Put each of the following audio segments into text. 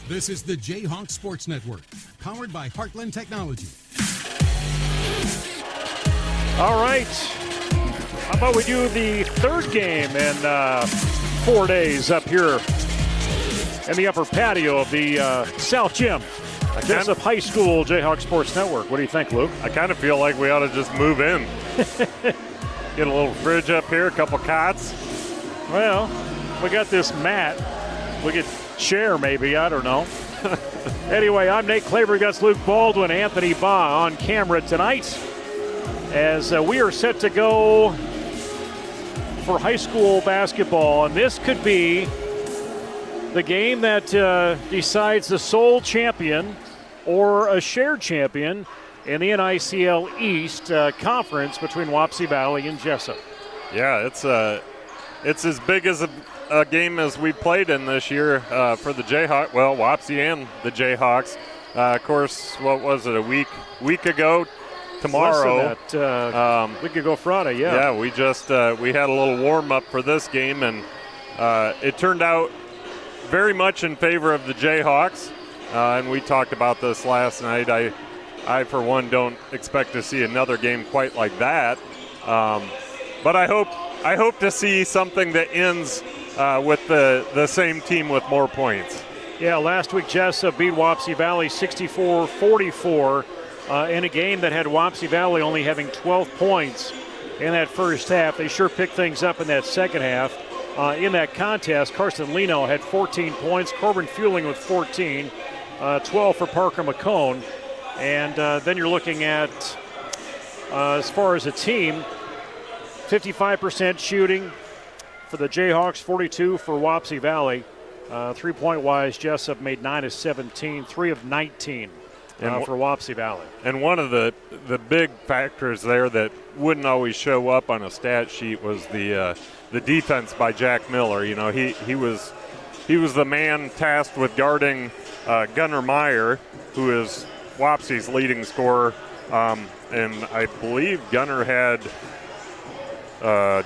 This is the J-Hawks Sports Network, powered by Heartland Technology. All right. How about we do the third game in 4 days up here in the upper patio of the South Gym. Jesup High School J-Hawks Sports Network. What do you think, Luke? I kind of feel like we ought to just move in. Get a little fridge up here, a couple cots. Well, we got this mat. We could share maybe, I don't know. Anyway, I'm Nate Claver. Got Luke Baldwin, Anthony Baugh on camera tonight as we are set to go for high school basketball. And this could be the game that decides the sole champion or a shared champion in the NICL East Conference between Wapsie Valley and Jesup. Yeah, it's as big as a game as we played in this year for the Jayhawks. Well, Wapsie and the Jayhawks. Of course, what was it, a week ago? Tomorrow. Week ago Friday, yeah. Yeah, we just we had a little warm up for this game, and it turned out very much in favor of the Jayhawks. And we talked about this last night. I for one don't expect to see another game quite like that. But I hope to see something that ends with the same team with more points. Yeah, last week Jesup beat Wapsie Valley 64-44 in a game that had Wapsie Valley only having 12 points in that first half. They sure picked things up in that second half. In that contest, Carson Leno had 14 points, Corbin Fueling with 14, 12 for Parker McCone. And then you're looking at, as far as a team, 55% shooting for the Jayhawks, 42 for Wapsie Valley. 3-point wise, Jesup made 9 of 17, 3 of 19 for Wapsie Valley. And one of the big factors there that wouldn't always show up on a stat sheet was the defense by Jack Miller. You know, he was the man tasked with guarding Gunnar Meyer, who is Wapsie's leading scorer, and I believe Gunnar had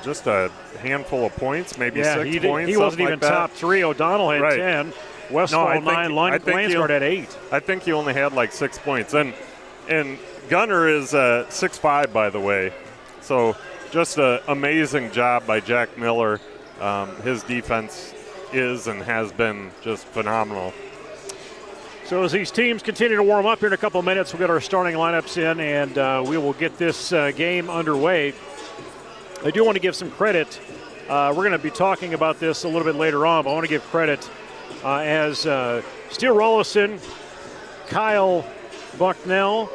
just a handful of points, maybe 6 points. He wasn't even like top three. O'Donnell had 10. Westfall 9. Lansford had 8. I think he only had like 6 points. And Gunnar is 6'5", by the way. So just an amazing job by Jack Miller. His defense is and has been just phenomenal. So as these teams continue to warm up here in a couple of minutes, we'll get our starting lineups in, and we will get this game underway. I do want to give some credit. We're going to be talking about this a little bit later on, but I want to give credit as Steele Rollison, Kyle Bucknell,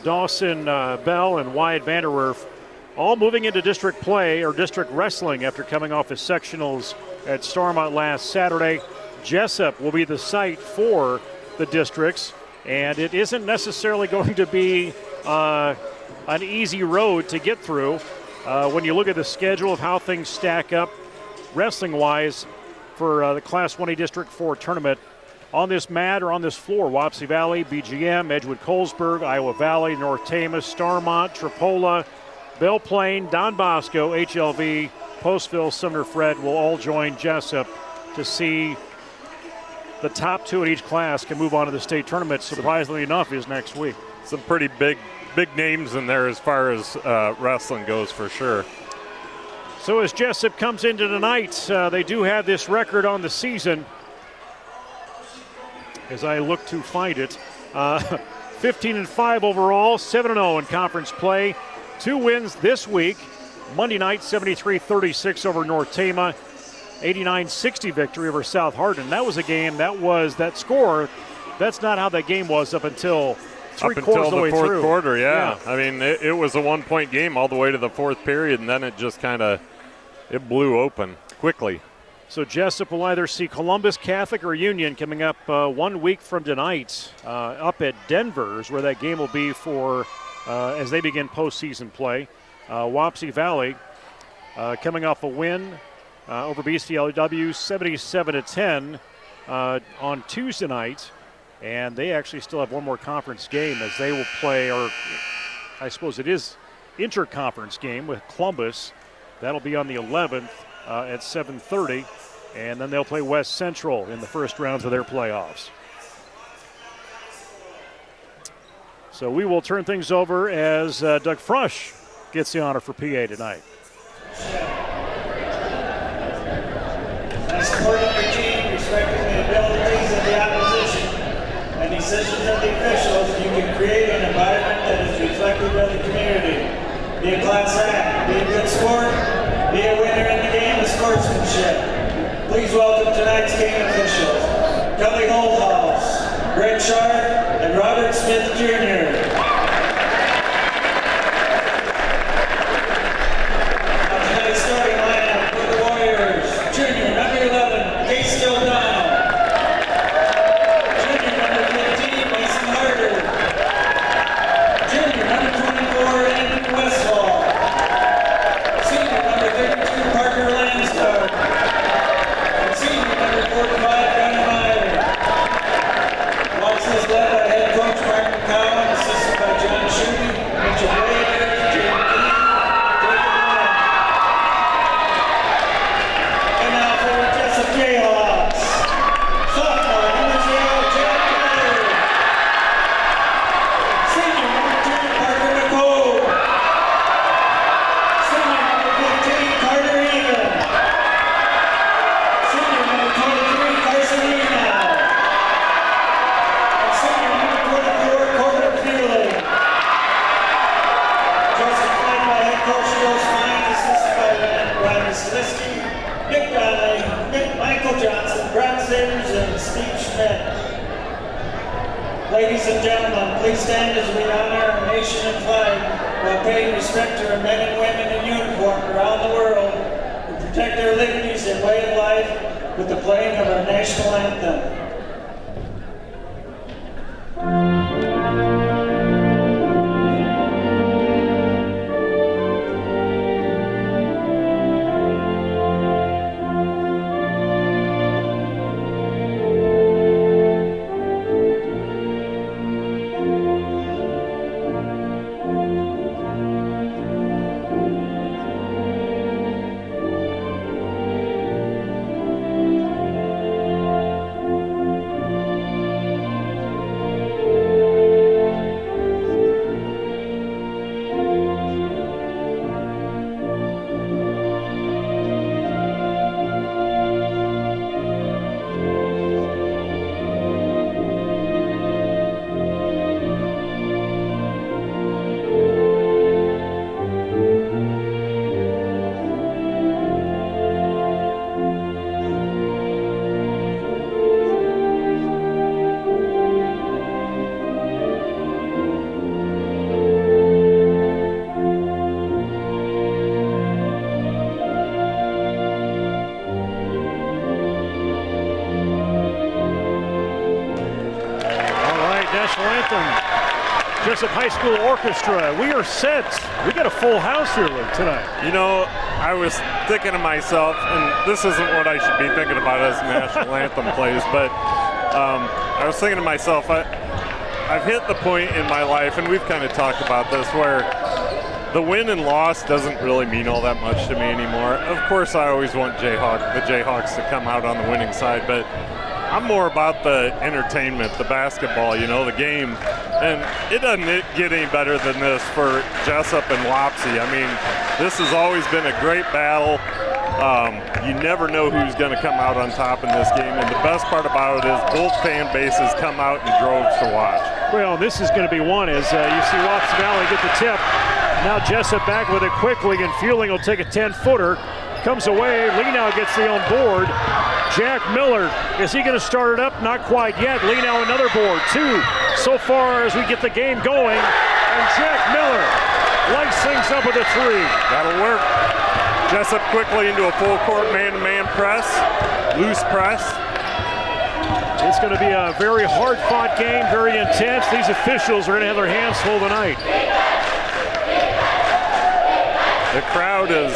Dawson Bell, and Wyatt Vanderwerf all moving into district play or district wrestling after coming off his sectionals at Starmont last Saturday. Jesup will be the site for the districts, and it isn't necessarily going to be an easy road to get through. When you look at the schedule of how things stack up wrestling-wise for the Class 1A District 4 tournament, on this mat or on this floor, Wapsie Valley, BGM, Edgewood-Colesburg, Iowa Valley, North Tama, Starmont, Tripola, Belle Plaine, Don Bosco, HLV, Postville, Sumner Fred will all join Jesup to see the top 2 in each class can move on to the state tournament, surprisingly enough, is next week. Some pretty big names in there as far as wrestling goes, for sure. So as Jesup comes into tonight, they do have this record on the season. As I look to find it, 15-5 overall, 7-0 in conference play. 2 wins this week. Monday night, 73-36 over North Tama. 89-60 victory over South Hardin. That was a game that score. That's not how that game was up until the fourth quarter, yeah. I mean, it was a 1-point game all the way to the fourth period, and then it just it blew open quickly. So Jesup will either see Columbus Catholic or Union coming up 1 week from tonight up at Denver's, where that game will be for as they begin postseason play. Wapsie Valley coming off a win over BCLW 77-10 on Tuesday night. And they actually still have one more conference game as they will play, or I suppose it is interconference game with Columbus. That'll be on the 11th at 7:30. And then they'll play West Central in the first rounds of their playoffs. So we will turn things over as Doug Frush gets the honor for PA tonight. By supporting your team, respecting the abilities of the opposition, and decisions of the officials, you can create an environment that is reflective of the community. Be a class act, be a good sport, be a winner in the game of sportsmanship. Please welcome tonight's game officials, Kelly Holthaus, Greg Sharp, and Robert Smith Jr. Now tonight's starting lineup for the Warriors: Junior, number 11, Case O'Donnell. Junior, number 15, Mason Harder. Junior, number 24, Andrew Westfall. Senior, number 32, Parker Lansdowne. And senior, number 45, Gunnar Meyer. Wapsie is led by head coach Mark McCowan, assisted by John Schutte, Mitchell Williams, Jim Keane, Jacob Long. And now for the Jesup J-Hawks. Sophomore, number 0, Jack Miller. Senior, number 10, Parker McCoy. Senior, number 15, Carter Egan. Senior, number 23, Carson Enow. And senior, number 24, Corbin Fueling. Joseph led by head coach Joe Smines, assisted by Ryan Slisky, Nick Donnelly, Michael Johnson, Brad Sanders, and Steve Schmidt. Ladies and gentlemen, please stand as we honor our nation and flag while paying respect to our men and women in uniform around the world who protect their liberties and way of life with the playing of our national anthem. National anthem. Jesup High School Orchestra. We are set. We got a full house here tonight. You know, I was thinking to myself, and this isn't what I should be thinking about as the national anthem plays, but I was thinking to myself, I've hit the point in my life, and we've kind of talked about this, where the win and loss doesn't really mean all that much to me anymore. Of course, I always want the Jayhawks to come out on the winning side, but I'm more about the entertainment, the basketball, you know, the game. And it doesn't get any better than this for Jesup and Wapsie. I mean, this has always been a great battle. You never know who's going to come out on top in this game. And the best part about it is both fan bases come out in droves to watch. Well, this is going to be one as you see Wapsie Valley get the tip. Now Jesup back with it quickly, and Fueling will take a 10-footer. Comes away. Lenow gets the on board. Jack Miller, is he going to start it up? Not quite yet. Lenow another board. 2 so far as we get the game going. And Jack Miller lights things up with a 3. That'll work. Jesup quickly into a full court man-to-man press. Loose press. It's going to be a very hard-fought game, very intense. These officials are going to have their hands full tonight. The crowd is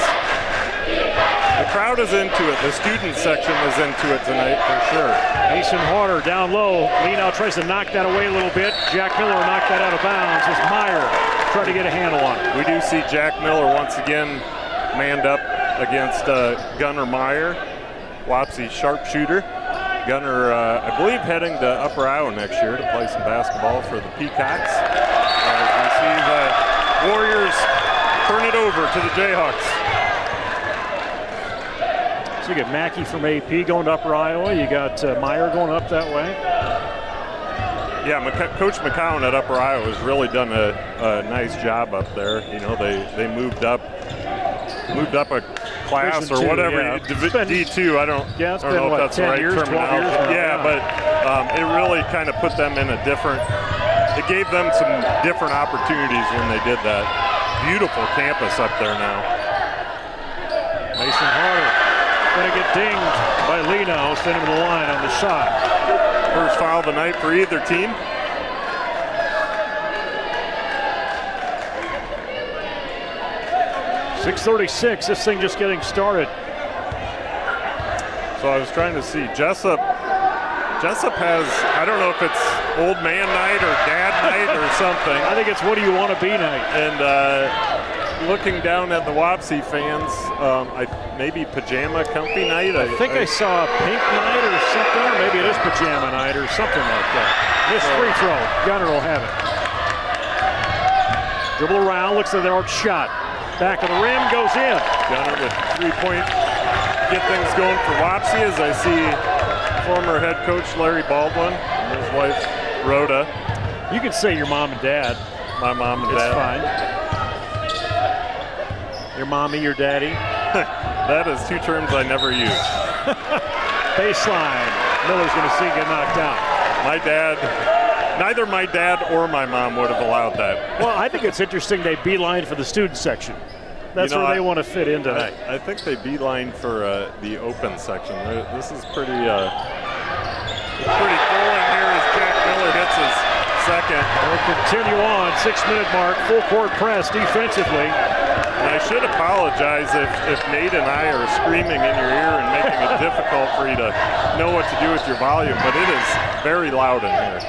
into it. The student section is into it tonight for sure. Mason Harder down low. Lenow tries to knock that away a little bit. Jack Miller knocked that out of bounds as Meyer tried to get a handle on it. We do see Jack Miller once again manned up against Gunnar Meyer, Wapsie sharpshooter. Gunnar, I believe, heading to Upper Iowa next year to play some basketball for the Peacocks. see the Warriors turn it over to the Jayhawks. So you get Mackey from AP going to Upper Iowa. You got Meyer going up that way. Yeah, Coach McCown at Upper Iowa has really done a nice job up there. You know, they moved up a class Division or whatever. Yeah. D2. I don't know if that's the right terminology. Yeah, but it really kind of put them in a different. It gave them some different opportunities when they did that. Beautiful campus up there now. Mason Harder going to get dinged by Leno, sending him to the line on the shot. First foul of the night for either team. .636, this thing just getting started. So I was trying to see Jesup has, I don't know if it's old man night or dad night or something. I think it's what do you want to be night. And looking down at the Wapsie fans, maybe pajama comfy night. I think I saw a pink night or something, or maybe it is pajama night or something like that. This free throw, Gunner will have it. Dribble around, looks at the arc shot. Back of the rim, goes in. Gunner with 3-point, get things going for Wapsie as I see former head coach Larry Baldwin and his wife Rhoda. You can say your mom and dad. My mom and dad. It's fine. Your mommy, your daddy. That is two terms I never use. Baseline. Miller's going to see get knocked out. Neither my dad or my mom would have allowed that. Well, I think it's interesting they beeline for the student section. That's where they want to fit in tonight. I think they beeline for the open section. This is pretty full in here as Jack Miller hits his second. We'll continue on, 6-minute mark, full court press defensively. And I should apologize if Nate and I are screaming in your ear and making it difficult for you to know what to do with your volume, but it is very loud in here.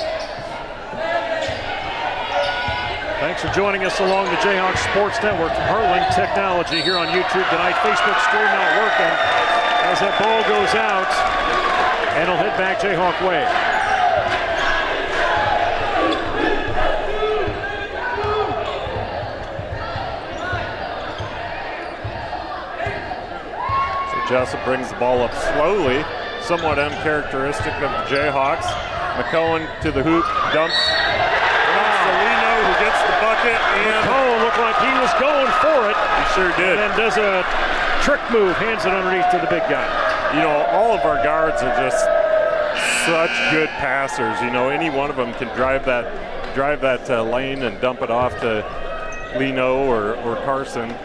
Thanks for joining us along the Jayhawks Sports Network from Heartland Technology here on YouTube tonight. Facebook stream not working as that ball goes out, and it'll hit back Jayhawk way. So Jesup brings the ball up slowly, somewhat uncharacteristic of the Jayhawks. McCohen to the hoop, dumps to Leno, who gets the bucket, and McCohen looked like he was going for it. He sure did. And then does a trick move, hands it underneath to the big guy. You know, all of our guards are just such good passers. You know, any one of them can drive that lane and dump it off to Leno or Carson,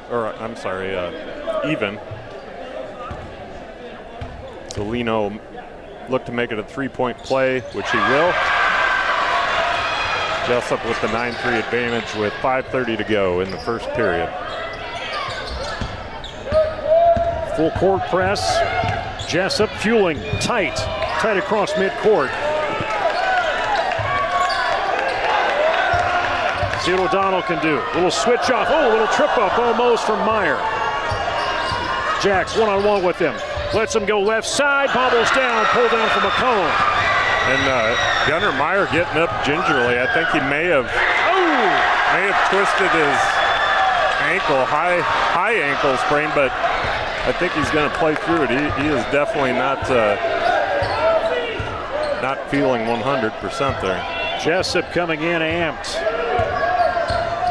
or I'm sorry, Even. So Leno look to make it a 3-point play, which he will. Jesup with the 9-3 advantage with 5:30 to go in the first period. Full court press. Jesup fueling tight across midcourt. See what O'Donnell can do. Little switch off. Oh, a little trip up almost from Meyer. Jacks one-on-one with him. Lets him go left side. Bobbles down. Pull down from McCollum. And Gunnar Meyer getting up gingerly. I think he may have twisted his ankle, high ankle sprain, but I think he's going to play through it. He is definitely not feeling 100% there. Jesup coming in amped.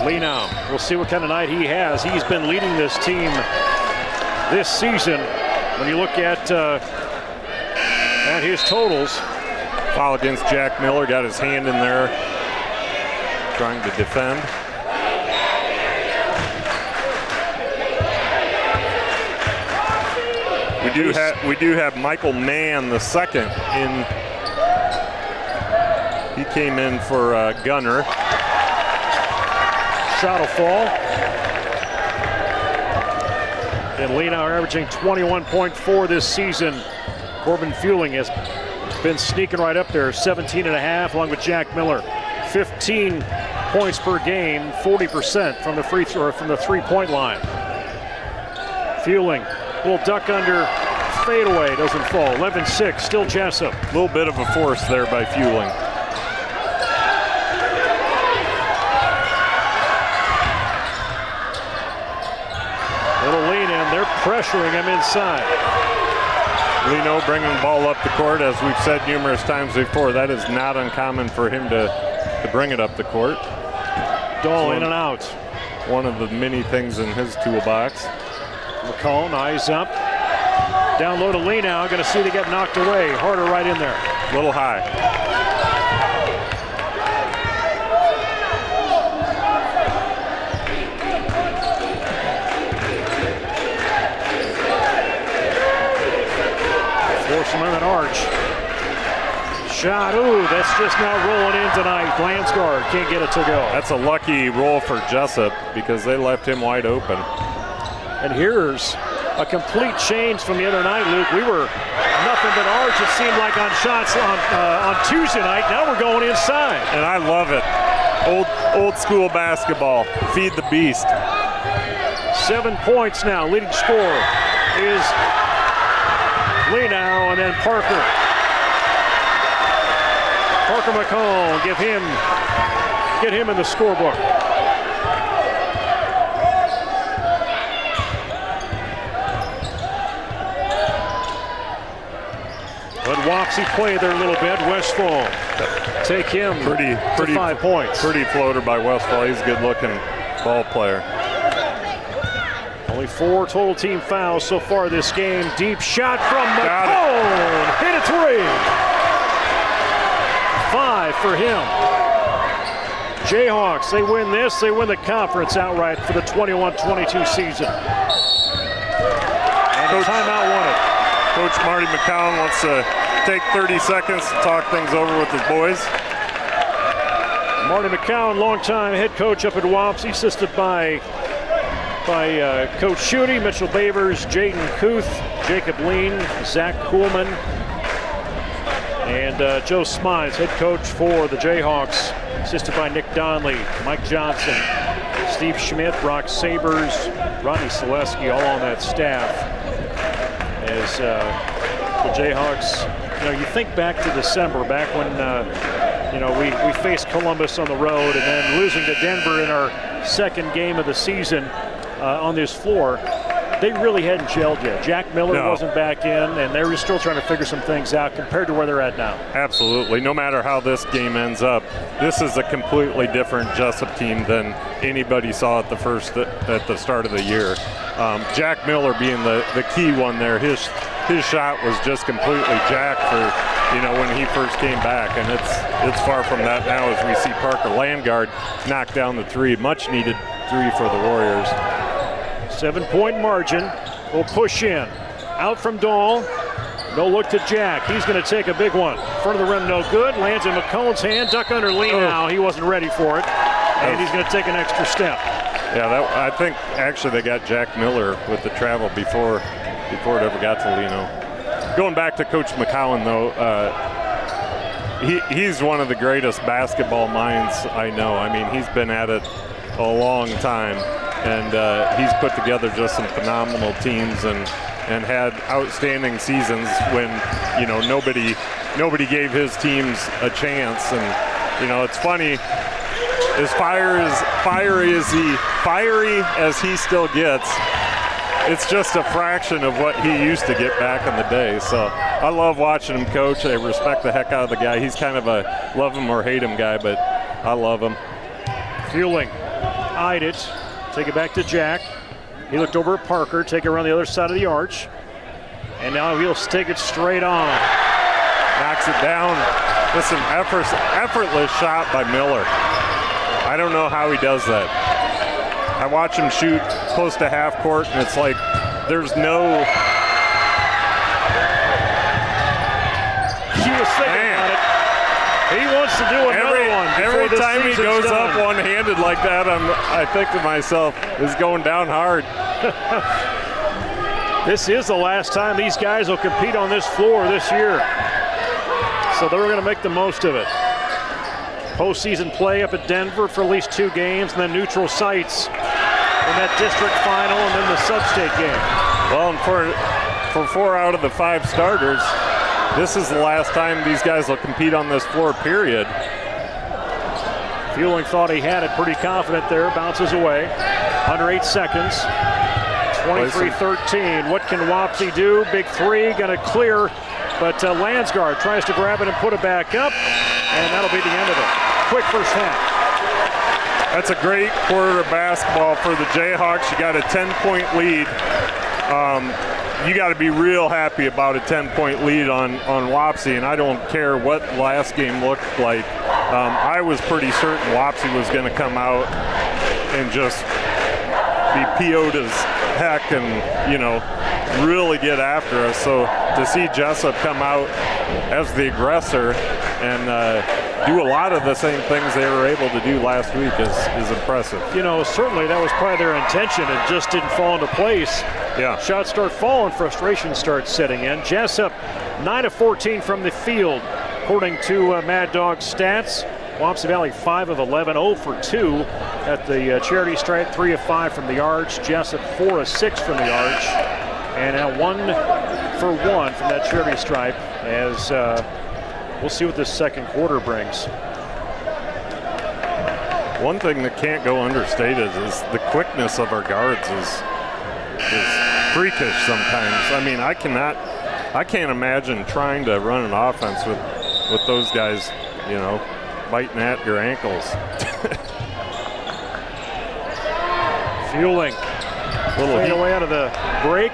Leno, we'll see what kind of night he has. He's been leading this team this season. When you look at his totals. Foul against Jack Miller, got his hand in there, trying to defend. We do have Michael Mann, the second, in. He came in for Gunner. Shot will fall. And Leno averaging 21.4 this season. Corbin Fueling has been sneaking right up there, 17.5, along with Jack Miller. 15 points per game, 40% from the free throw, from the 3-point line. Fueling, little duck under, fadeaway, doesn't fall. 11-6, still Jesup. A little bit of a force there by Fueling. they're pressuring him inside. Lino bringing the ball up the court, as we've said numerous times before. That is not uncommon for him to bring it up the court. Dahl in and out. One of the many things in his toolbox. McCone, eyes up. Down low to Lee now. Going to see they get knocked away. Harder right in there. A little high. Force him in an arch. Shot, ooh, that's just now rolling in tonight. Lansgard can't get it to go. That's a lucky roll for Jesup because they left him wide open. And here's a complete change from the other night, Luke. We were nothing but arch, it seemed like, on shots on Tuesday night. Now we're going inside. And I love it. Old school basketball. Feed the beast. 7 points now. Leading scorer is Lee now, and then Parker. Parker McCone, get him in the scorebook. Let Wapsie play there a little bit. Westfall take him pretty 5 points. Pretty floater by Westfall. He's a good-looking ball player. Only 4 total team fouls so far this game. Deep shot from McCone. Hit a 3. 5 for him. Jayhawks, they win this. They win the conference outright for the 21-22 season. And a timeout wanted. Coach Marty McCown wants to take 30 seconds to talk things over with his boys. Marty McCown, longtime head coach up at Wapsie, assisted by Coach Schutte, Mitchell Bavers, Jaden Kuth, Jacob Lean, Zach Kuhlman, and Joe Smines, head coach for the Jayhawks, assisted by Nick Donnelly, Mike Johnson, Steve Schmidt, Brock Sabers, Ronnie Selesky, all on that staff. As the Jayhawks, you think back to December, back when we faced Columbus on the road, and then losing to Denver in our second game of the season on this floor. They really hadn't gelled yet. Jack Miller wasn't back in, and they were still trying to figure some things out compared to where they're at now. Absolutely. No matter how this game ends up, this is a completely different Jesup team than anybody saw at the start of the year. Jack Miller being the key one there. His shot was just completely jacked for when he first came back, and it's far from that now as we see Parker Landgard knock down the 3, much needed 3 for the Warriors. 7-point margin. Will push in. Out from Dahl. No look to Jack. He's going to take a big one. Front of the rim, no good. Lands in McCone's hand. Duck under Lee now. He wasn't ready for it. And he's going to take an extra step. Yeah, I think actually they got Jack Miller with the travel before it ever got to Lino. Going back to Coach McCowan, though, he's one of the greatest basketball minds I know. I mean, he's been at it a long time, and he's put together just some phenomenal teams and had outstanding seasons when nobody gave his teams a chance. And it's funny, as fiery as he still gets, it's just a fraction of what he used to get back in the day. So I love watching him coach. I respect the heck out of the guy. He's kind of a love him or hate him guy, but I love him. Fueling, eyed it. Take it back to Jack. He looked over at Parker, take it around the other side of the arch. And now he'll take it straight on. Knocks it down. Just an effortless shot by Miller. I don't know how he does that. I watch him shoot close to half court, and it's like there's no... He was thinking about it. He wants to do another one. Every time he goes up one-handed like that, I think to myself, is going down hard. This is the last time these guys will compete on this floor this year. So they're going to make the most of it. Postseason play up at Denver for at least 2 games, and then neutral sites in that district final, and then the sub-state game. Well, and for 4 out of the 5 starters, this is the last time these guys will compete on this floor, period. Fueling thought he had it, pretty confident there, bounces away. Under 8 seconds. 23-13. What can Wapsie do? Big three, going to clear, but Landsgaard tries to grab it and put it back up, and that'll be the end of it. Quick first half. That's a great quarter of basketball for the Jayhawks. You got a 10-point lead. You got to be real happy about a 10-point lead on Wapsie, and I don't care what last game looked like. I was pretty certain Wapsie was going to come out and just be PO'd as heck and, you know, really get after us. So to see Jesup come out as the aggressor and do a lot of the same things they were able to do last week is impressive. You know, certainly that was probably their intention. It just didn't fall into place. Yeah. Shots start falling, frustration starts setting in. Jesup 9 of 14 from the field, according to Mad Dog's stats. Wapsie Valley 5 of 11, 0 for 2 at the charity stripe, 3 of 5 from the arch. Jesup 4 of 6 from the arch, and now 1 for 1 from that charity stripe. As we'll see what this second quarter brings. One thing that can't go understated is the quickness of our guards is freakish sometimes. I mean, I can't imagine trying to run an offense with those guys, you know, biting at your ankles. Fueling. Fade away out of the break.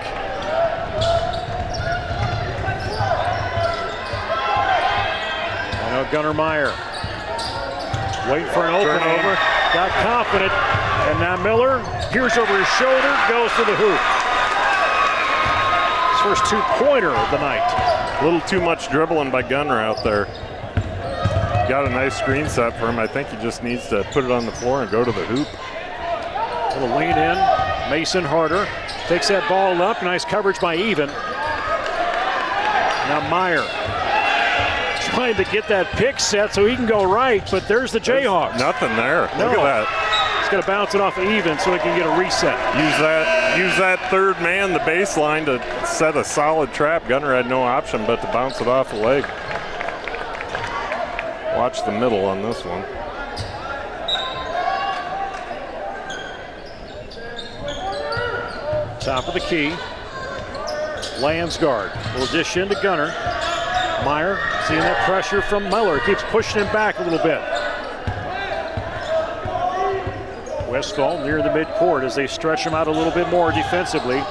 I know Gunnar Meyer waiting for an opening. Got confident. And now Miller peers over his shoulder, goes for the hoop. His first two-pointer of the night. A little too much dribbling by Gunnar out there. Got a nice screen set for him. I think he just needs to put it on the floor and go to the hoop. Little lean in. Mason Harder takes that ball up. Nice coverage by Even. Now Meyer trying to get that pick set so he can go right, but there's the Jayhawks. There's nothing there. Look at that. He's going to bounce it off of Even so he can get a reset. Use that third man, the baseline, to set a solid trap. Gunnar had no option but to bounce it off the leg. Watch the middle on this one. Top of the key. Landsgaard will dish into Gunnar. Meyer seeing that pressure from Miller. Keeps pushing him back a little bit. Westphal near the midcourt as they stretch him out a little bit more defensively.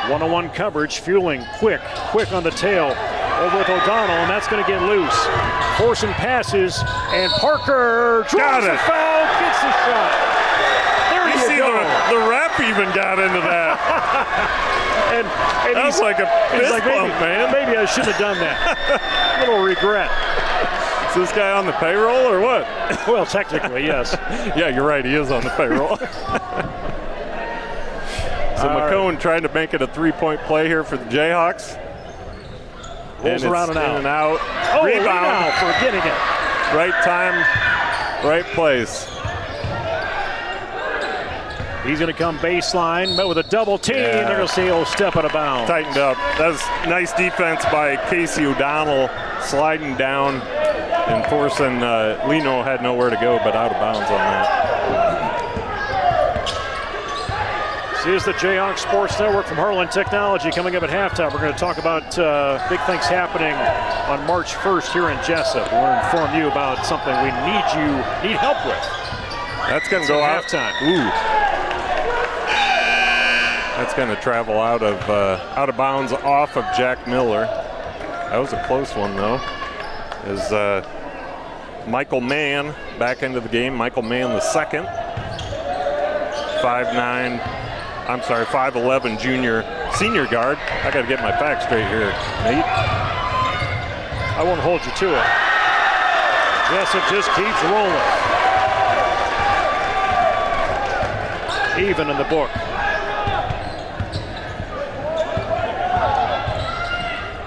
One-on-one coverage, fueling quick on the tail. Over with O'Donnell, and that's going to get loose. Forcing passes, and Parker draws the foul, gets the shot. There you go. The ref even got into that. and that was like a fist bump, man. Maybe I shouldn't have done that. A little regret. Is this guy on the payroll or what? Well, technically, yes. Yeah, you're right. He is on the payroll. So McCone trying to make it a three-point play here for the Jayhawks. Rolls around and out. Oh, rebound for getting it. Right time, right place. He's going to come baseline, met with a double team. Yeah. They're going to see he'll step out of bounds. Tightened up. That was nice defense by Casey O'Donnell, sliding down and forcing Lino had nowhere to go but out of bounds on that. This is the Jayhawks Sports Network from Harlan Technology. Coming up at halftime, we're going to talk about big things happening on March 1st here in Jesup. We'll inform you about something we need help with. That's going to go out. Halftime. Ooh. That's going to travel out of bounds off of Jack Miller. That was a close one though. As Michael Mann back into the game. Michael Mann the second. 5'11" senior guard. I got to get my facts straight here, Nate. I won't hold you to it. Jesup just keeps rolling. Even in the book.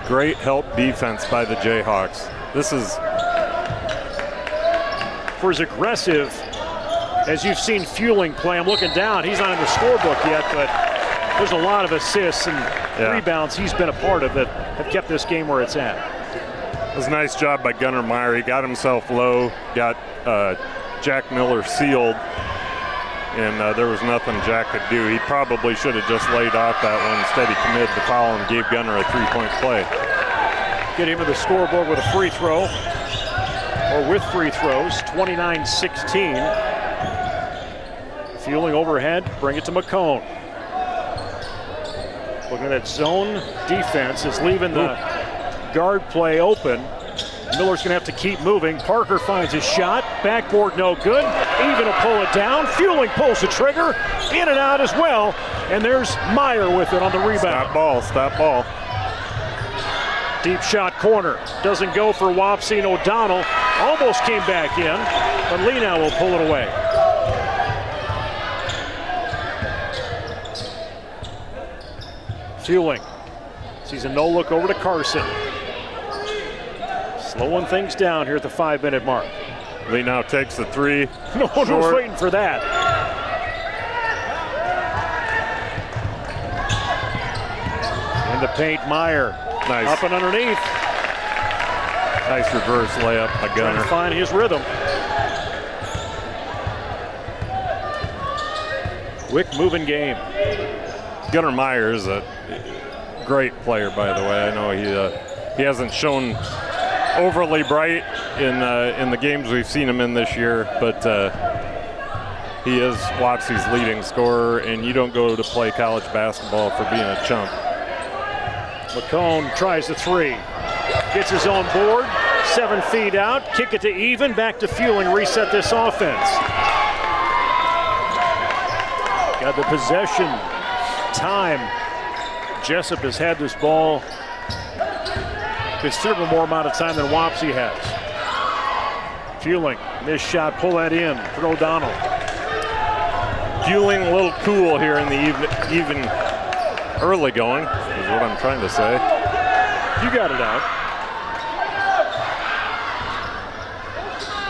Great help defense by the Jayhawks. This is for as aggressive as you've seen Fueling play. I'm looking down. He's not in the scorebook yet, but there's a lot of assists and rebounds he's been a part of that have kept this game where it's at. It was a nice job by Gunnar Meyer. He got himself low, got Jack Miller sealed, and there was nothing Jack could do. He probably should have just laid off that one. Instead, he committed the foul and gave Gunner a 3-point play. Get him to the scoreboard with a free throw, or with free throws, 29-16. Fueling overhead, bring it to McCone. Looking at that zone defense, is leaving the guard play open. Miller's going to have to keep moving. Parker finds his shot. Backboard no good. Even to pull it down. Fueling pulls the trigger. In and out as well. And there's Meyer with it on the rebound. Stop ball, stop ball. Deep shot corner. Doesn't go for Wapsie, and O'Donnell almost came back in, but Lenow will pull it away. Fueling. Sees a no look over to Carson. Slowing things down here at the 5-minute mark. Lee now takes the three. No one was waiting for that. In the paint, Meyer. Nice. Up and underneath. Nice reverse layup by Trying Gunner. to find his rhythm. Quick moving game. Gunner Meyer is a great player, by the way. I know he hasn't shown overly bright in the games we've seen him in this year, but he is Wapsie's leading scorer, and you don't go to play college basketball for being a chump. McCone tries the three. Gets his own board. 7 feet out. Kick it to Even. Back to Fueling. Reset this offense. Got the possession. Time. Jesup has had this ball considerable more amount of time than Wapsie has. Fueling. Missed shot. Pull that in for O'Donnell. Fueling a little cool here in the even early going is what I'm trying to say. You got it out.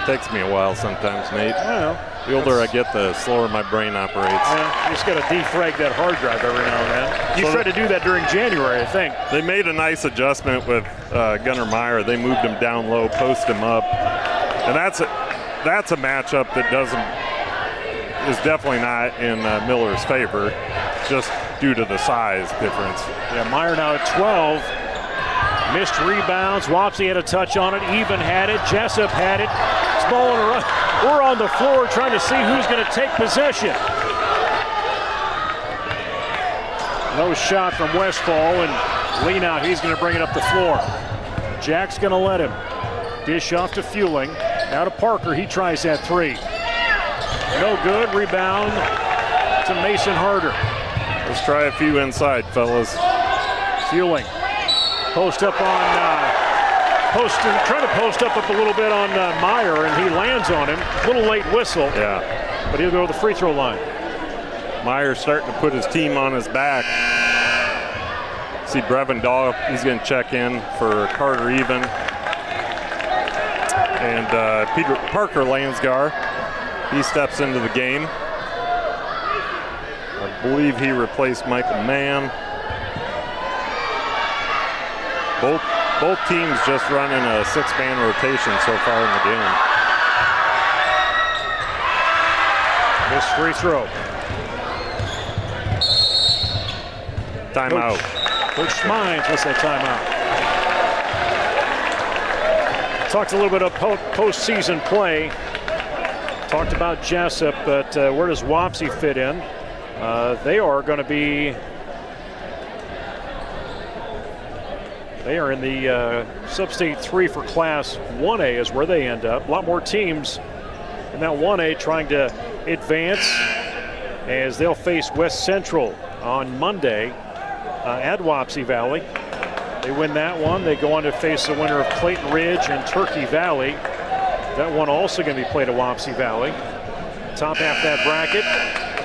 Takes me a while sometimes, Nate. Well, the older I get, the slower my brain operates. Yeah, you just got to defrag that hard drive every now and then. You tried to do that during January, I think. They made a nice adjustment with Gunner Meyer. They moved him down low, post him up, and that's a matchup that is definitely not in Miller's favor, just due to the size difference. Yeah, Meyer now at 12. Missed rebounds. Wapsie had a touch on it. Even had it. Jesup had it. It's ball on a run. We're on the floor trying to see who's going to take possession. No shot from Westfall, and lean out. He's going to bring it up the floor. Jack's going to let him. Dish off to Fueling. Now to Parker. He tries that three. No good. Rebound to Mason Harder. Let's try a few inside, fellas. Fueling. Post up on, trying to post up a little bit on Meyer, and he lands on him. Little late whistle. Yeah. But he'll go to the free throw line. Meyer's starting to put his team on his back. See Brevin Dahl, he's going to check in for Carter Even. And Peter Parker Lansgar, he steps into the game. I believe he replaced Michael Mann. Both teams just running a 6-man rotation so far in the game. This free throw. Timeout. Coach Schmines wants that timeout. Talked a little bit of postseason play. Talked about Jesup, but where does Wapsie fit in? They are going to be. They are in the Sub-State 3 for Class 1A is where they end up. A lot more teams in that 1A trying to advance as they'll face West Central on Monday at Wapsie Valley. They win that one. They go on to face the winner of Clayton Ridge and Turkey Valley. That one also going to be played at Wapsie Valley. Top half of that bracket.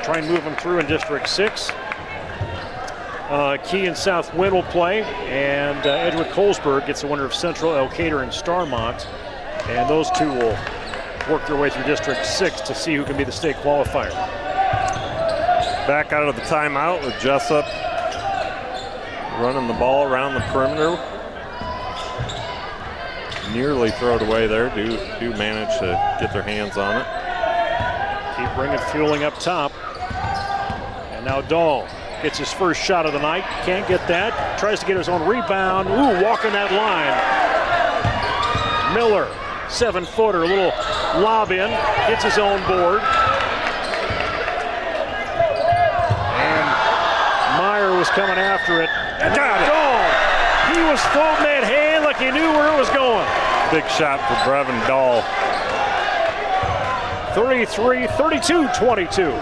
Try and move them through in District 6. Key and Southwind will play, and Edward Colesburg gets the winner of Central, Elkader, and Starmont. And those two will work their way through District 6 to see who can be the state qualifier. Back out of the timeout with Jesup running the ball around the perimeter. Nearly throw it away there. Do manage to get their hands on it. Keep bringing fueling up top. And now Dahl gets his first shot of the night. Can't get that. Tries to get his own rebound. Ooh, walking that line. Miller, 7-footer, a little lob in. Gets his own board. And Meyer was coming after it. And got it. Dahl, he was folding that hand like he knew where it was going. Big shot for Brevin Dahl. 33, 32-22.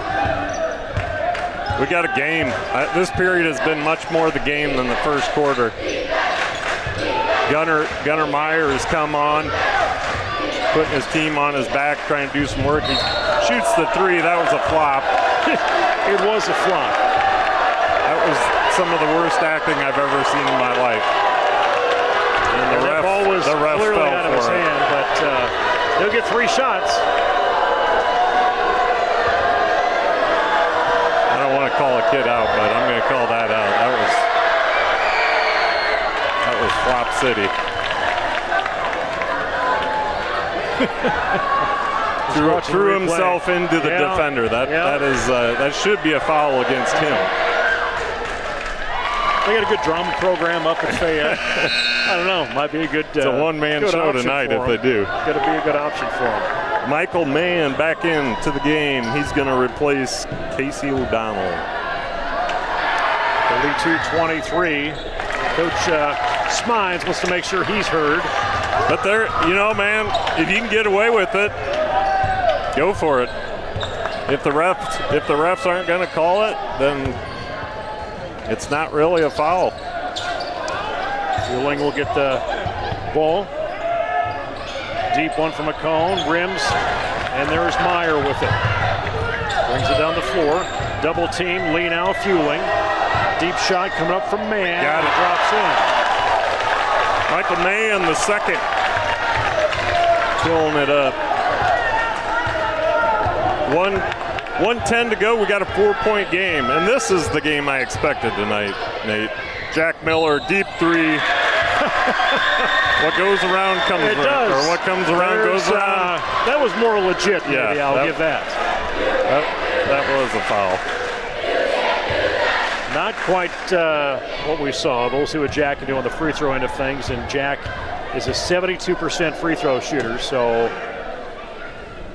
We got a game. This period has been much more the game than the first quarter. Gunnar Meyer has come on, putting his team on his back, trying to do some work. He shoots the three. That was a flop. It was a flop. That was some of the worst acting I've ever seen in my life. And That ball was clearly out of his hand, but he'll get 3 shots. I don't want to call a kid out, but I'm going to call that out. That was flop city. threw himself into the defender. That should be a foul against him. They got a good drama program up at Fayette. I don't know. Might be a good. It's a one-man show tonight if they do. Got to be a good option for him. Michael Mann back into the game. He's going to replace Casey O'Donnell. 32-23. Coach Smines wants to make sure he's heard. But there, you know, man, if you can get away with it, go for it. If the refs aren't going to call it, then it's not really a foul. Fueling will get the ball. Deep one from McCone, rims, and there's Meyer with it. Brings it down the floor. Double team, Lee now Fueling. Deep shot coming up from Mann. Got it. Drops in. Michael Mann, the second. Filling it up. 1:10 to go. We got a 4-point game, and this is the game I expected tonight, Nate. Jack Miller, deep three. What goes around comes around. Does. Or what comes around goes around. That was more legit, maybe. Yeah, I'll give that. That was a foul. Not quite what we saw. We'll see what Jack can do on the free throw end of things. And Jack is a 72% free throw shooter, so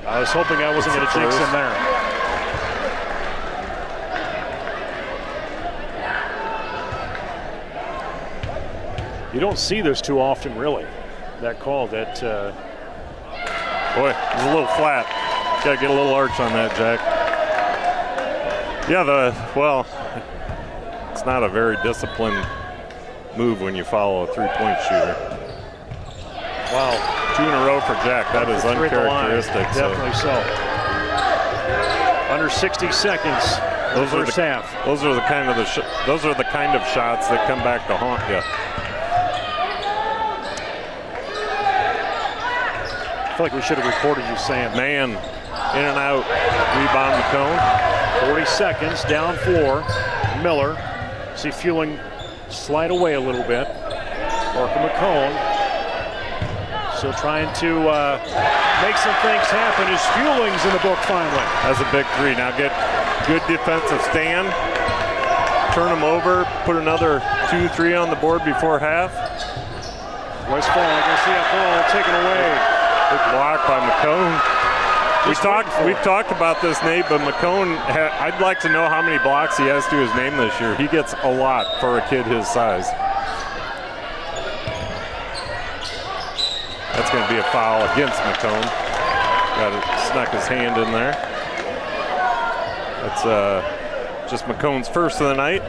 I was hoping I wasn't going to jinx him there. You don't see this too often, really. That call, that. Boy, it's a little flat. Got to get a little arch on that, Jack. Yeah, it's not a very disciplined move when you follow a three-point shooter. Wow. 2 in a row for Jack. That is uncharacteristic. Definitely so. Under 60 seconds. Those first half. Those are the kind of shots that come back to haunt you. I feel like we should have recorded you saying Man, in and out, rebound McCone. 40 seconds, down 4. Miller, see Fueling slide away a little bit. Marco McCone still trying to make some things happen as Fueling's in the book finally. That's a big three. Now get good defensive stand. Turn them over, put another 2-3 on the board before half. Westfall, I can see that ball taken away. Big block by McCone. We've talked about this, Nate, but McCone, I'd like to know how many blocks he has to his name this year. He gets a lot for a kid his size. That's going to be a foul against McCone. Snuck his hand in there. That's just McCone's first of the night.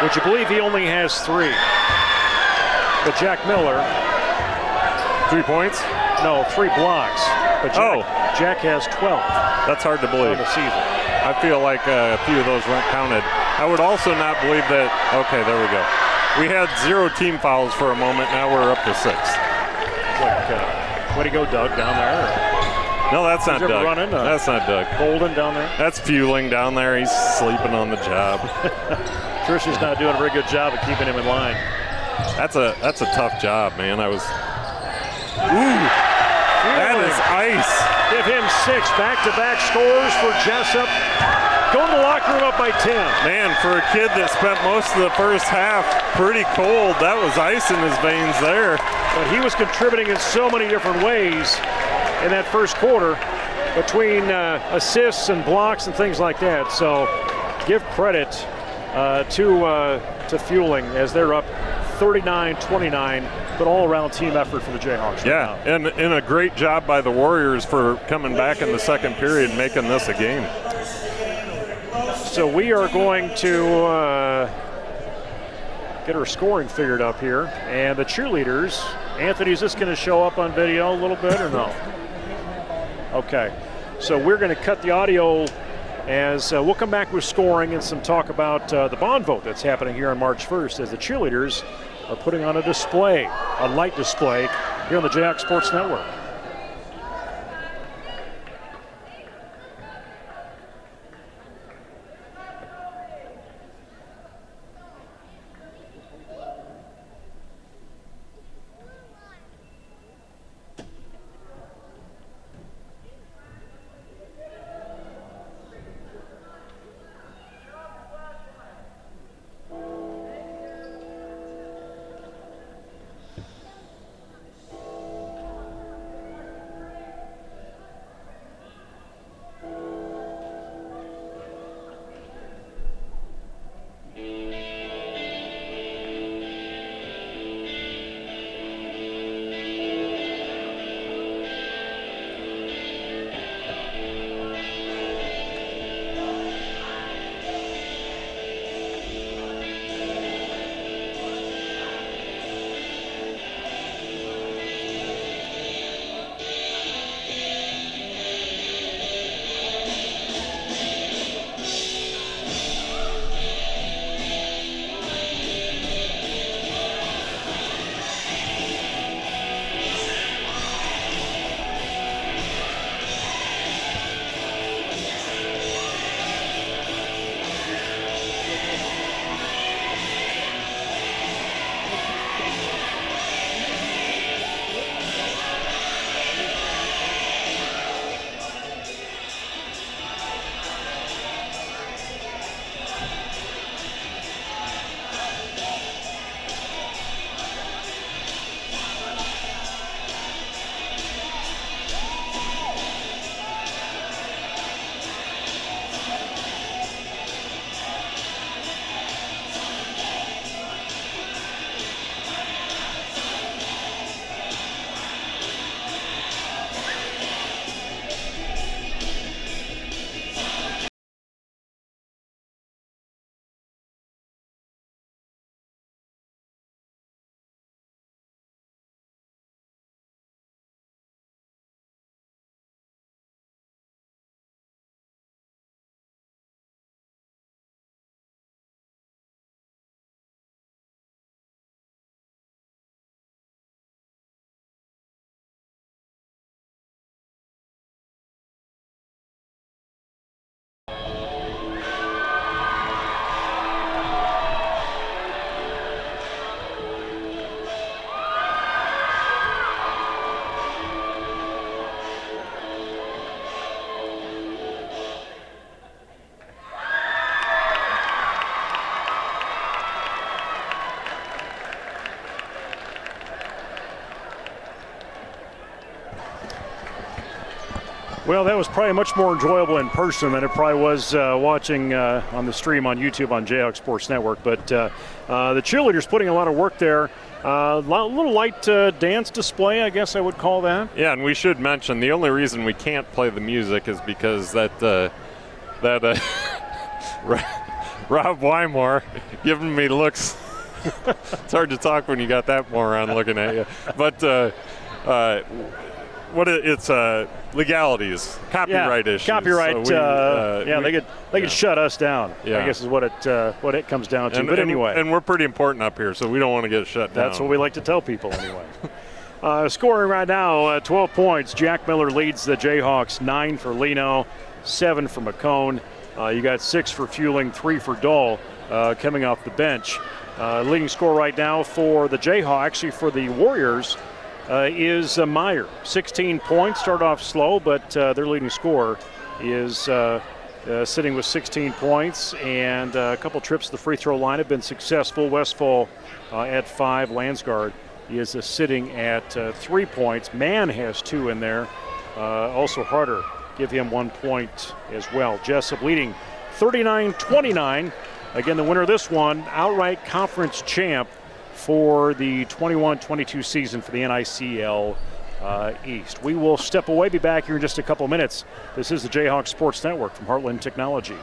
Would you believe he only has 3? But Jack Miller. 3 points? No, 3 blocks. But Jack has 12. That's hard to believe. On the season. I feel like a few of those weren't counted. I would also not believe that. Okay, there we go. We had 0 team fouls for a moment. Now we're up to 6. Way to go, Doug, down there. No, that's not Doug. That's not Doug. Golden down there. That's Fueling down there. He's sleeping on the job. Tricia's not doing a very good job of keeping him in line. That's a tough job, man. That is ice. Give him 6 back-to-back scores for Jesup. Going to the locker room up by 10. Man, for a kid that spent most of the first half pretty cold, that was ice in his veins there. But he was contributing in so many different ways in that first quarter between assists and blocks and things like that. So give credit to Fueling as they're up 39-29, but all-around team effort for the Jayhawks. Yeah, and a great job by the Warriors for coming back in the second period, making this a game. So we are going to get our scoring figured up here. And the cheerleaders, Anthony, is this going to show up on video a little bit or no? Okay. So we're going to cut the audio as we'll come back with scoring and some talk about the bond vote that's happening here on March 1st as the cheerleaders are putting on a display, a light display, here on the Jayhawks Sports Network. Well, that was probably much more enjoyable in person than it probably was watching on the stream on YouTube on Jayhawks Sports Network. But the cheerleaders putting a lot of work there. A little light dance display, I guess I would call that. Yeah, and we should mention the only reason we can't play the music is because that Rob Wymore giving me looks. It's hard to talk when you got that moron looking at you. But it's legalities, copyright issues. Copyright. So they could shut us down. Yeah. I guess is what it comes down to. But anyway, and we're pretty important up here, so we don't want to get shut down. That's what we like to tell people anyway. Scoring right now, 12 points. Jack Miller leads the Jayhawks, 9 for Leno, 7 for McCone. You got 6 for Fueling, 3 for Dahl coming off the bench. Leading scorer right now for the Jayhawks, actually for the Warriors, is Meyer. 16 points, start off slow, but their leading scorer is sitting with 16 points, and a couple trips to the free throw line have been successful. Westfall at 5, Landsgaard is sitting at 3 points. Mann has 2 in there. Also Harder, give him 1 point as well. Jesup leading 39-29. Again, the winner of this one, outright conference champ for the 21-22 season for the NICL East. We will step away, be back here in just a couple minutes. This is the Jayhawks Sports Network from Heartland Technology.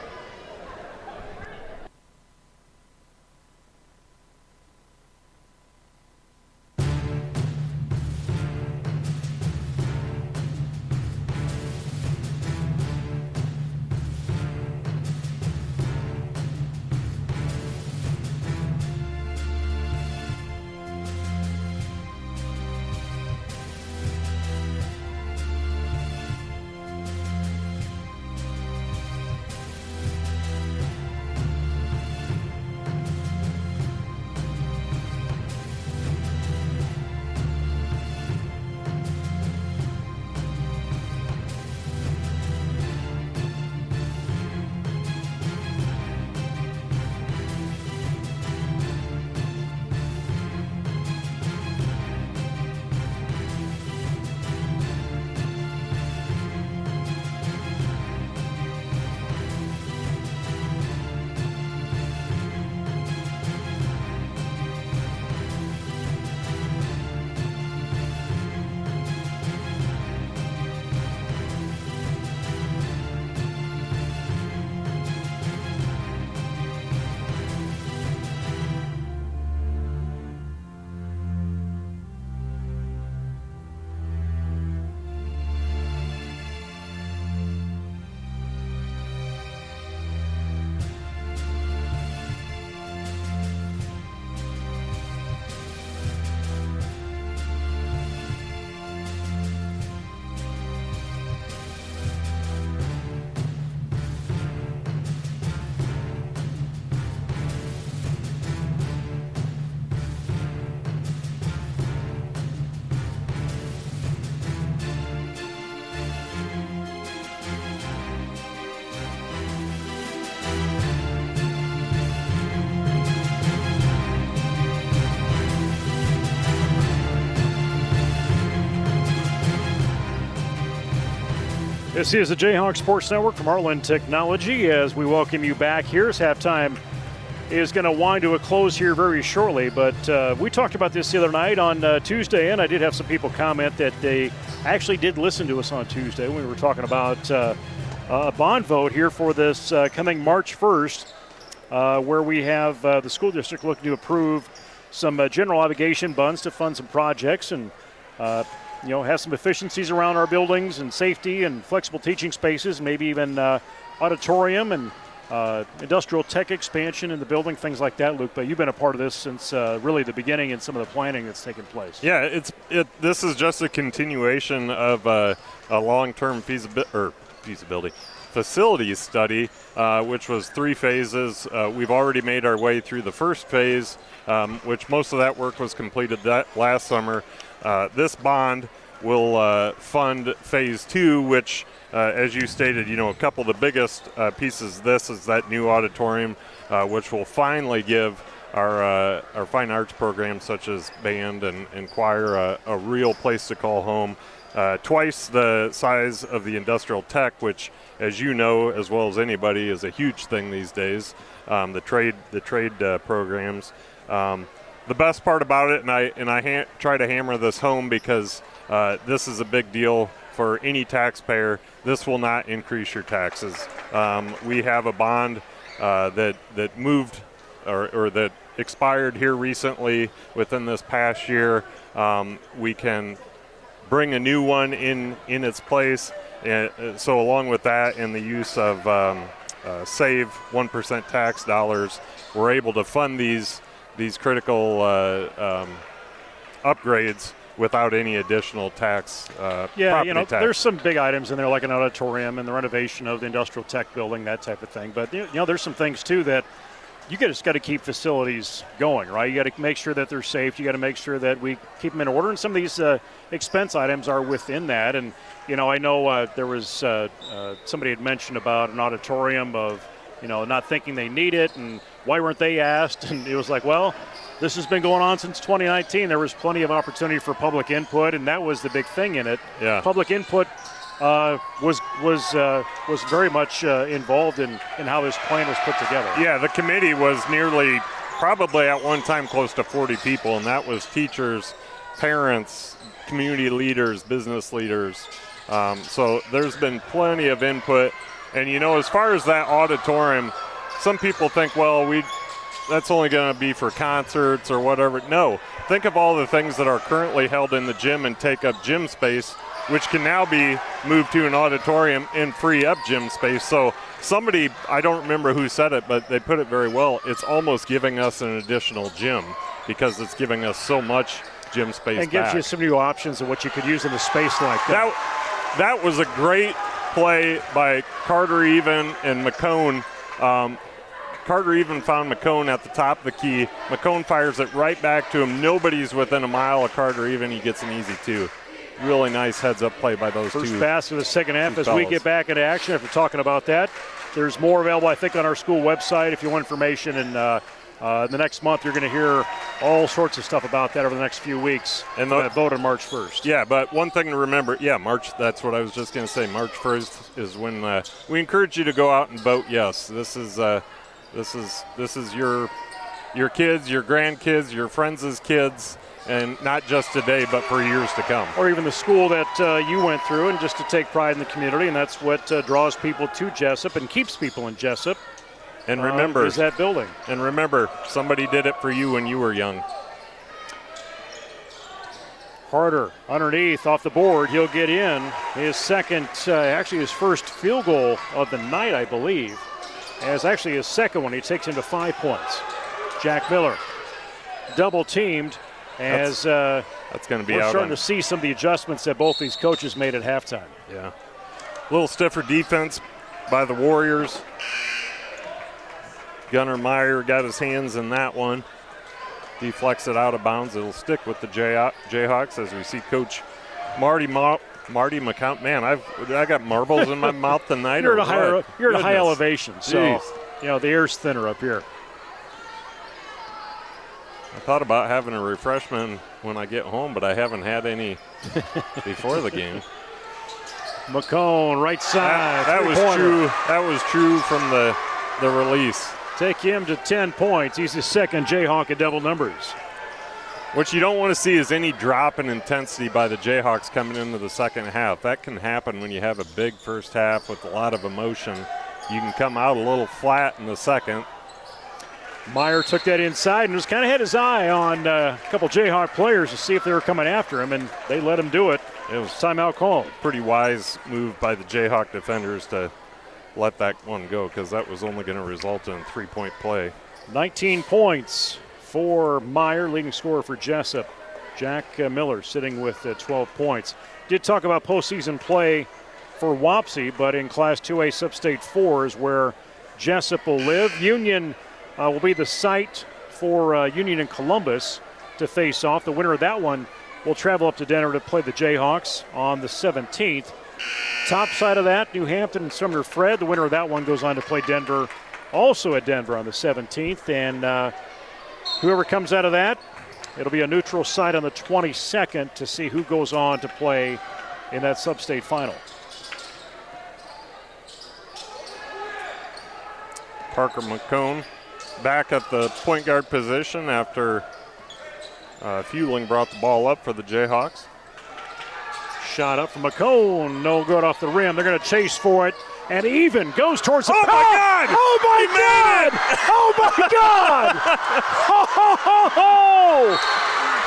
This is the Jayhawks Sports Network from Heartland Technology as we welcome you back here as halftime is going to wind to a close here very shortly. But we talked about this the other night on Tuesday, and I did have some people comment that they actually did listen to us on Tuesday when we were talking about a bond vote here for this coming March 1st, where we have the school district looking to approve some general obligation bonds to fund some projects and have some efficiencies around our buildings and safety and flexible teaching spaces, maybe even auditorium and industrial tech expansion in the building, things like that, Luke. But you've been a part of this since really the beginning and some of the planning that's taken place. Yeah, this is just a continuation of a long-term feasibility facilities study, which was 3 phases. We've already made our way through the first phase, which most of that work was completed last summer. This bond will fund phase 2, which, as you stated, a couple of the biggest pieces of this is that new auditorium, which will finally give our fine arts programs such as band and choir a real place to call home. Twice the size of the industrial tech, which, as you know as well as anybody, is a huge thing these days. The trade programs. The best part about it, and I try to hammer this home because this is a big deal for any taxpayer. This will not increase your taxes. We have a bond that moved or that expired here recently within this past year. We can bring a new one in its place. And so along with that and the use of save 1% tax dollars, we're able to fund these critical upgrades without any additional tax. Yeah, tax. there's some big items in there like an auditorium and the renovation of the industrial tech building, that type of thing. But there's some things too that you just got to keep facilities going, right? You got to make sure that they're safe. You got to make sure that we keep them in order. And some of these expense items are within that. And I know there was somebody had mentioned about an auditorium of not thinking they need it and why weren't they asked? And it was like, well, this has been going on since 2019. There was plenty of opportunity for public input, and that was the big thing in it. Yeah. Public input was very much involved in how this plan was put together. Yeah, the committee was nearly, probably at one time, close to 40 people, and that was teachers, parents, community leaders, business leaders. So there's been plenty of input. And, as far as that auditorium, some people think, well, that's only going to be for concerts or whatever. No, think of all the things that are currently held in the gym and take up gym space, which can now be moved to an auditorium and free up gym space. So somebody, I don't remember who said it, but they put it very well. It's almost giving us an additional gym because it's giving us so much gym space and gives you some new options of what you could use in a space like that. That was a great play by Carter Even and McCone. Carter Even found McCone at the top of the key. McCone fires it right back to him. Nobody's within a mile of Carter Even. He gets an easy two. Really nice heads-up play by those two. First pass of the second half as fellas. we get back into action after talking about that. There's more available, I think, on our school website if you want information. And the next month, you're going to hear all sorts of stuff about that over the next few weeks. And vote on March 1st. Yeah, but one thing to remember, March, that's what I was just going to say. March 1st is when we encourage you to go out and vote yes. This is your kids, your grandkids, your friends' kids, and not just today, but for years to come. Or even the school that you went through, and just to take pride in the community, and that's what draws people to Jesup and keeps people in Jesup. And remember, is that building. And remember, somebody did it for you when you were young. Harder underneath off the board. He'll get in his second, actually his first field goal of the night, I believe. As actually his second one, he takes him to 5 points. Jack Miller double teamed as that's going to be we're out. Starting to see some of the adjustments that both these coaches made at halftime. Yeah, a little stiffer defense by the Warriors. Gunnar Meyer got his hands in that one. Deflects it out of bounds. It'll stick with the Jayhawks as we see Coach Marty McCount. Man, I got marbles in my mouth tonight. You're at a high elevation, so the air's thinner up here. I thought about having a refreshment when I get home, but I haven't had any before the game. McCone, right side. That was true. That was true from the release. Take him to 10 points. He's the second Jayhawk in double numbers. What you don't want to see is any drop in intensity by the Jayhawks coming into the second half. That can happen when you have a big first half with a lot of emotion. You can come out a little flat in the second. Meyer took that inside and just kind of had his eye on a couple Jayhawk players to see if they were coming after him, and they let him do it. It was timeout call. Pretty wise move by the Jayhawk defenders to let that one go, because that was only going to result in a 3-point play. 19 points for Meyer, leading scorer for Jesup. Jack Miller sitting with 12 points. Did talk about postseason play for Wapsie, but in Class 2A Sub-State 4 is where Jesup will live. Union will be the site for Union and Columbus to face off. The winner of that one will travel up to Denver to play the Jayhawks on the 17th. Top side of that, New Hampton and Sumner Fred. The winner of that one goes on to play Denver, also at Denver on the 17th. And whoever comes out of that, it'll be a neutral site on the 22nd to see who goes on to play in that sub-state final. Parker McCone back at the point guard position after Fueling brought the ball up for the Jayhawks. Shot up from McCone, no good off the rim. They're going to chase for it, and Even goes towards the my God! Oh my God! Oh my God!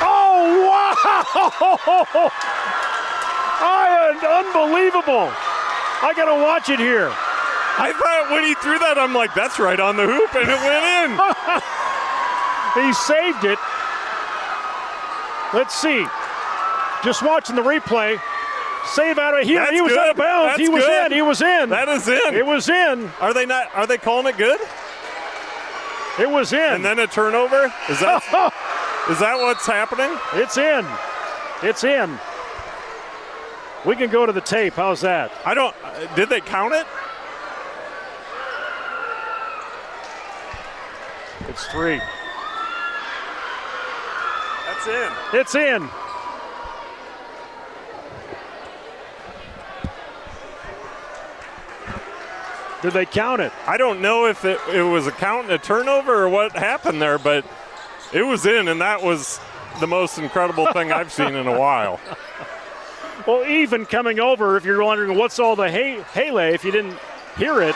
Oh wow! Unbelievable! I got to watch it here. I thought when he threw that, I'm like, that's right on the hoop, and it went in. He saved it. Let's see. Just watching the replay. Save out of here. He was out of bounds. He was in. He was in. That is in. It was in. Are they calling it good? It was in. And then a turnover? Is that what's happening? It's in. It's in. We can go to the tape. How's that? Did they count it? It's 3. That's in. It's in. Did they count it? I don't know if it was a count and a turnover or what happened there, but it was in, and that was the most incredible thing I've seen in a while. Well, even coming over, if you're wondering what's all the hay if you didn't hear it,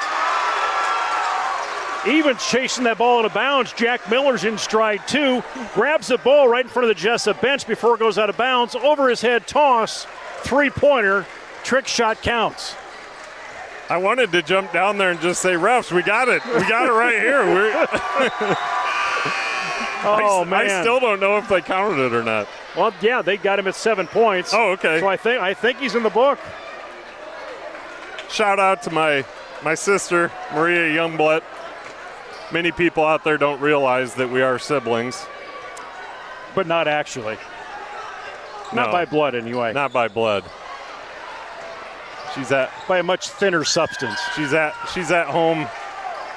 even chasing that ball out of bounds, Jack Miller's in stride too, grabs the ball right in front of the Jesup bench before it goes out of bounds, over his head toss, three-pointer, trick shot counts. I wanted to jump down there and just say, refs, we got it. We got it right here. Man. I still don't know if they counted it or not. Well, yeah, they got him at 7 points. Oh, okay. So I think he's in the book. Shout out to my sister, Maria Youngblood. Many people out there don't realize that we are siblings. But not actually. Not by blood, anyway. Not by blood. She's by a much thinner substance. She's at home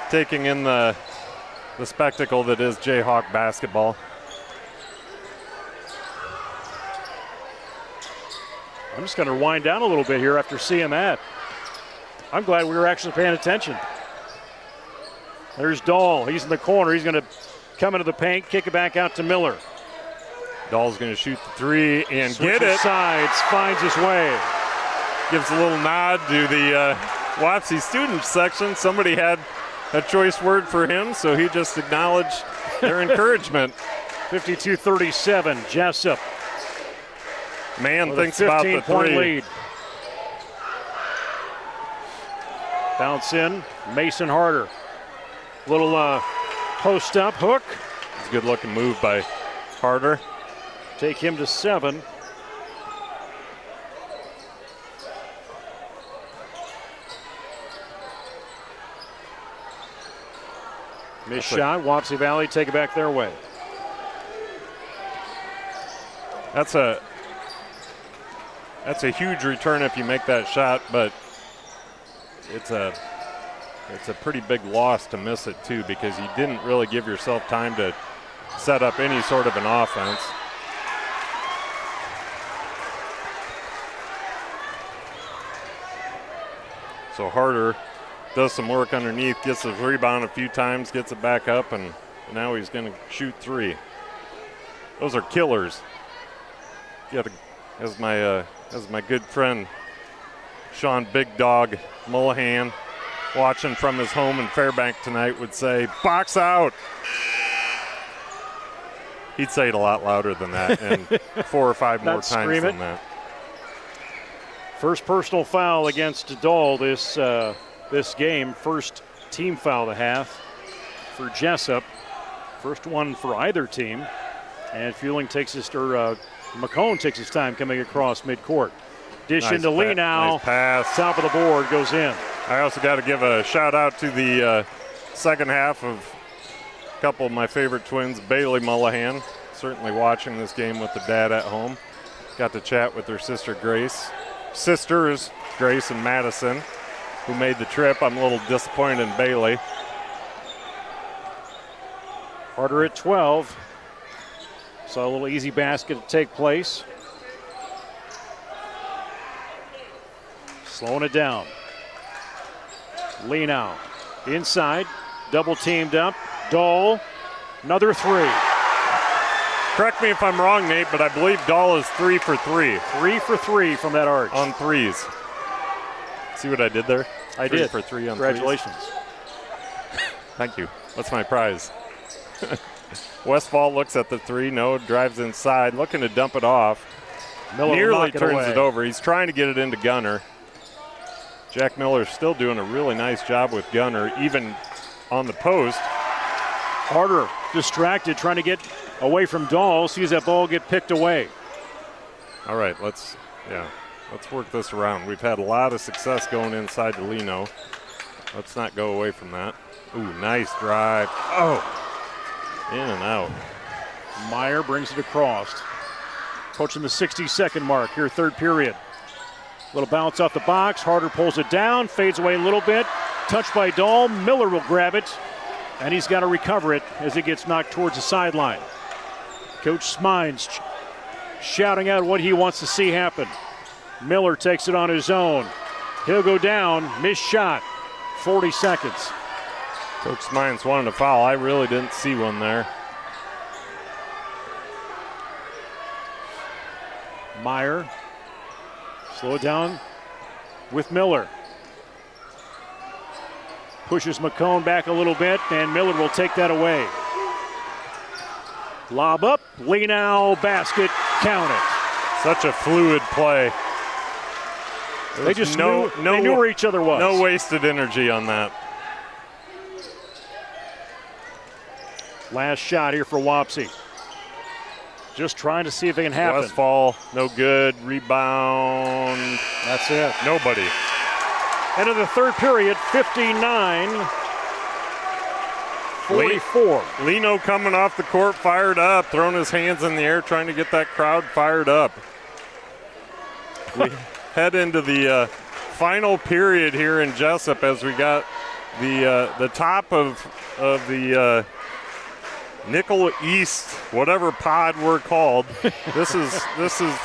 taking in the spectacle that is J-Hawk basketball. I'm just going to wind down a little bit here after seeing that. I'm glad we were actually paying attention. There's Dahl. He's in the corner. He's going to come into the paint, kick it back out to Miller. Dahl's going to shoot the 3 and switches get it. Sides, finds his way. Gives a little nod to the Wapsie student section. Somebody had a choice word for him, so he just acknowledged their encouragement. 52-37, Jesup. Man thinks about the 3. Lead. Bounce in, Mason Harder. Little post up hook. It's a good looking move by Harder. Take him to 7. Missed shot, Wapsie Valley take it back their way. That's a huge return if you make that shot, but it's a pretty big loss to miss it too, because you didn't really give yourself time to set up any sort of an offense. So Harder does some work underneath, gets his rebound a few times, gets it back up, and now he's going to shoot 3. Those are killers. As my good friend Sean Big Dog Mullahan, watching from his home in Fairbank tonight, would say, box out. He'd say it a lot louder than that, and 4 or 5 more times than that. First personal foul against Dahl this game. First team foul of the half for Jesup. First one for either team. And McCone takes his time coming across midcourt. Dish into Lee now. Nice pass. Top of the board goes in. I also got to give a shout out to the second half of a couple of my favorite twins, Bailey Mullahan. Certainly watching this game with the dad at home. Got to chat with their sisters, Grace and Madison, who made the trip. I'm a little disappointed in Bailey. Harder at 12. Saw a little easy basket take place. Slowing it down. Lee now. Inside. Double teamed up. Dahl. Another 3. Correct me if I'm wrong, Nate, but I believe Dahl is 3 for 3. 3 for 3 from that arch. On 3s. See what I did there? I 3 did. for 3 on Congratulations. 3s. Thank you. That's my prize. Westfall looks at the 3. No, drives inside, looking to dump it off. Miller nearly turns it over. He's trying to get it into Gunner. Jack Miller's still doing a really nice job with Gunner, even on the post. Harder distracted, trying to get away from Dahl. Sees that ball get picked away. All right, let's work this around. We've had a lot of success going inside to Lino. Let's not go away from that. Ooh, nice drive. Oh, in and out. Meyer brings it across. Approaching the 60-second mark here, third period. Little bounce off the box. Harder pulls it down, fades away a little bit. Touched by Dahl. Miller will grab it, and he's got to recover it as it gets knocked towards the sideline. Coach Smines shouting out what he wants to see happen. Miller takes it on his own. He'll go down. Missed shot. 40 seconds. Coach Smines wanted a foul. I really didn't see one there. Meyer. Slow it down with Miller. Pushes McCone back a little bit, and Miller will take that away. Lob up, Leno, basket, count it. Such a fluid play. They just knew where each other was. No wasted energy on that. Last shot here for Wapsie. Just trying to see if it can happen. Westfall, no good. Rebound. That's it. Nobody. End of the third period, 59-44. Leno coming off the court, fired up, throwing his hands in the air, trying to get that crowd fired up. We head into the final period here in Jesup as we got the top of the Nickel East, whatever pod we're called. This is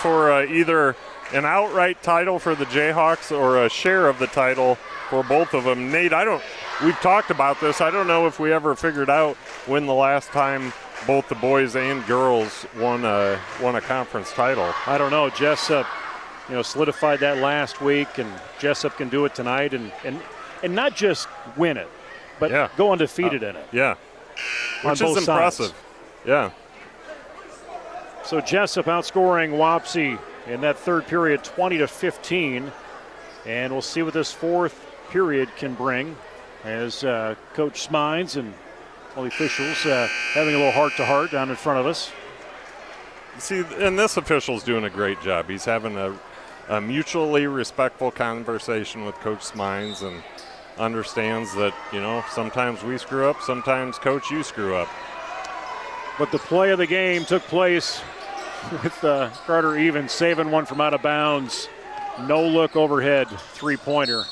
for either an outright title for the Jayhawks or a share of the title for both of them. Nate, we've talked about this. I don't know if we ever figured out when the last time both the boys and girls won a conference title. I don't know. Jesup, solidified that last week, and Jesup can do it tonight, and not just win it, but go undefeated in it. Yeah. Which is impressive. Sides. Yeah. So Jesup outscoring Wapsie in that third period 20-15. And we'll see what this fourth period can bring as Coach Smines and all the officials having a little heart-to-heart down in front of us. See, and this official's doing a great job. He's having a mutually respectful conversation with Coach Smines and understands that, sometimes we screw up, sometimes, Coach, you screw up. But the play of the game took place with Carter Evans saving one from out of bounds. No look overhead, three-pointer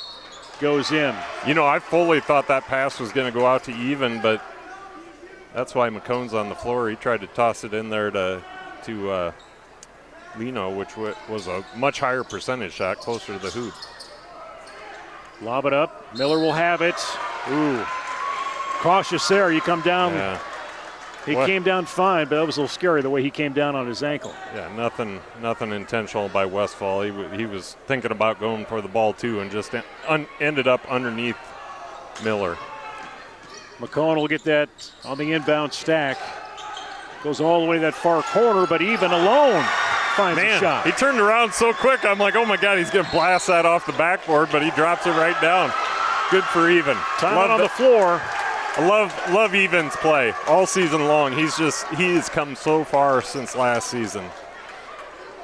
goes in. I fully thought that pass was going to go out to Even, but that's why McCone's on the floor. He tried to toss it in there to Leno, which was a much higher percentage shot, closer to the hoop. Lob it up. Miller will have it. Ooh. Cautious there. You come down. Yeah. He came down fine, but that was a little scary the way he came down on his ankle. Yeah, nothing intentional by Westfall. He was thinking about going for the ball too and just ended up underneath Miller. McCone will get that on the inbound stack. Goes all the way to that far corner, but Even alone finds a shot. He turned around so quick. I'm like, oh my God, he's going to blast that off the backboard, but he drops it right down. Good for Even. Time on the floor. I love Even's play all season long. He has come so far since last season.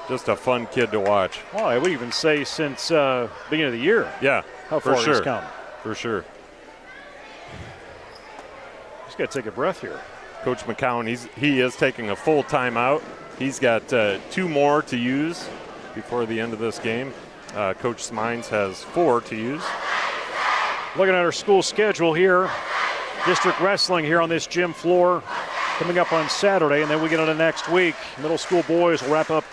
Just a fun kid to watch. Well, I would even say since beginning of the year. Yeah, how far he's come. For sure. Just got to take a breath here. Coach McCown, he is taking a full timeout. He's got 2 more to use before the end of this game. Coach Smines has 4 to use. Looking at our school schedule here, district wrestling here on this gym floor coming up on Saturday, and then we get into next week. Middle school boys will wrap up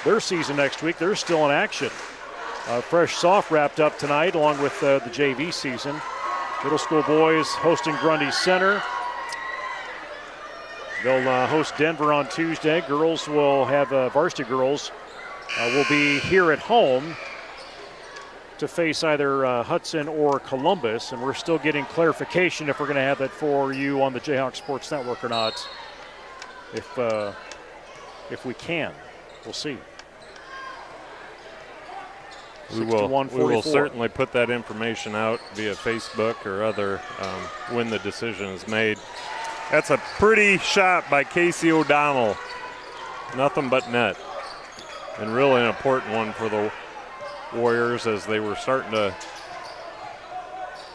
their season next week. They're still in action. Fresh Soft wrapped up tonight along with the JV season. Middle school boys hosting Grundy Center. They'll host Denver on Tuesday. Girls will have varsity girls will be here at home to face either Hudson or Columbus, and we're still getting clarification if we're going to have that for you on the Jayhawks Sports Network or not. If we can, we'll see. We will certainly put that information out via Facebook or other when the decision is made. That's a pretty shot by Casey O'Donnell. Nothing but net. and really an important one for the Warriors as they were starting to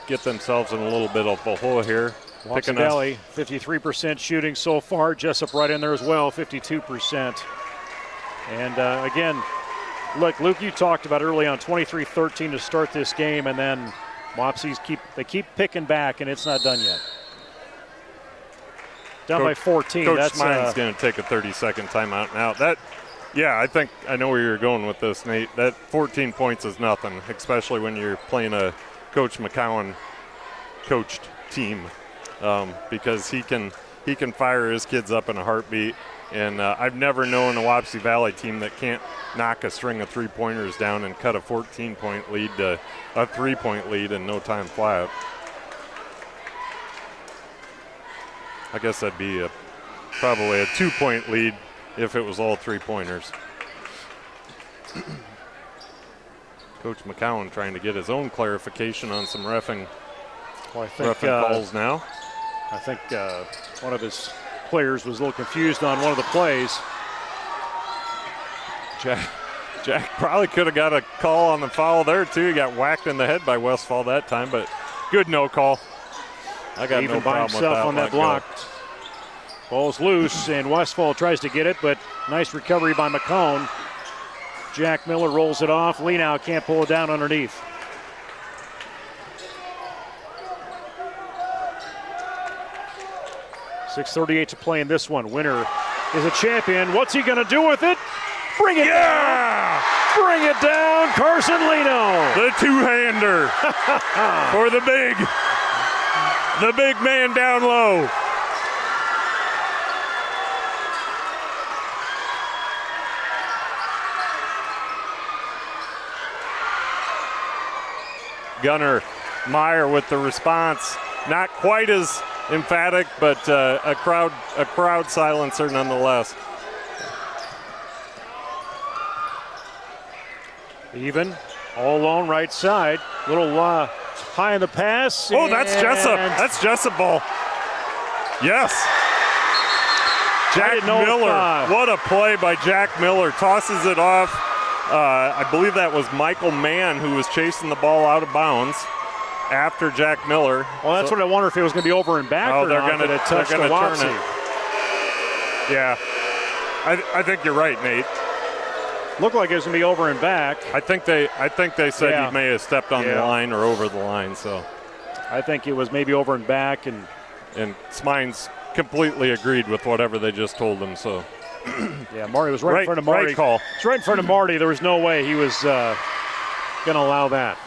get themselves in a little bit of a hole here. Wapsie Valley, 53% shooting so far. Jesup right in there as well, 52%. And again, look, Luke, you talked about early on 23-13 to start this game, and then Wapsies keep picking back, and it's not done yet. Down by 14. Coach That's Smine's going to take a 30-second timeout now. I think I know where you're going with this, Nate. That 14 points is nothing, especially when you're playing a Coach McCowan coached team, because he can fire his kids up in a heartbeat. And I've never known a Wapsie Valley team that can't knock a string of three-pointers down and cut a 14-point lead to a 3-point lead in no time flat. I guess that'd be probably a 2-point lead if it was all three-pointers. Coach McCowan trying to get his own clarification on some reffing calls now. I think one of his players was a little confused on one of the plays. Jack probably could have got a call on the foul there too. He got whacked in the head by Westfall that time, but good no call. I got even no by problem with himself that. on that block. Ball's loose, and Westfall tries to get it, but nice recovery by McCone. Jack Miller rolls it off. Leanow can't pull it down underneath. .6:38 to play in this one. Winner is a champion. What's he going to do with it? Bring it down. Bring it down, Carson Leanow. The two-hander for the big man down low. Gunnar Meyer with the response. Not quite as emphatic, but a crowd silencer nonetheless. Even, all alone right side. Little high in the pass. Oh, that's Jesup. That's Jesup ball. Yes. Jack Miller. What a play by Jack Miller. Tosses it off. I believe that was Michael Mann who was chasing the ball out of bounds after Jack Miller. Well, that's what I wonder if it was going to be over and back or they're not. Gonna touch the turn it. Yeah. I think you're right, Nate. Looked like it was going to be over and back. I think they said he may have stepped on the line or over the line. So I think it was maybe over and back, and Smines completely agreed with whatever they just told him. So yeah, Marty was right in front of Marty. Right call. It's right in front of Marty. There was no way he was going to allow that.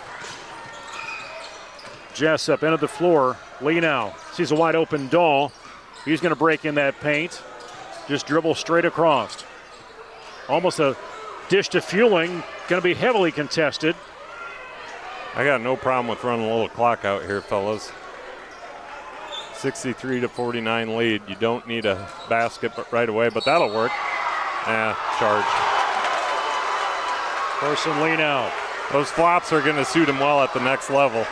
Jesup into the floor. Leanow sees a wide open Dahl. He's going to break in that paint. Just dribble straight across. Almost a dish to Fueling. Going to be heavily contested. I got no problem with running a little clock out here, fellas. 63-49 lead. You don't need a basket right away, but that'll work. Charge. Carson Leanow. Those flops are going to suit him well at the next level.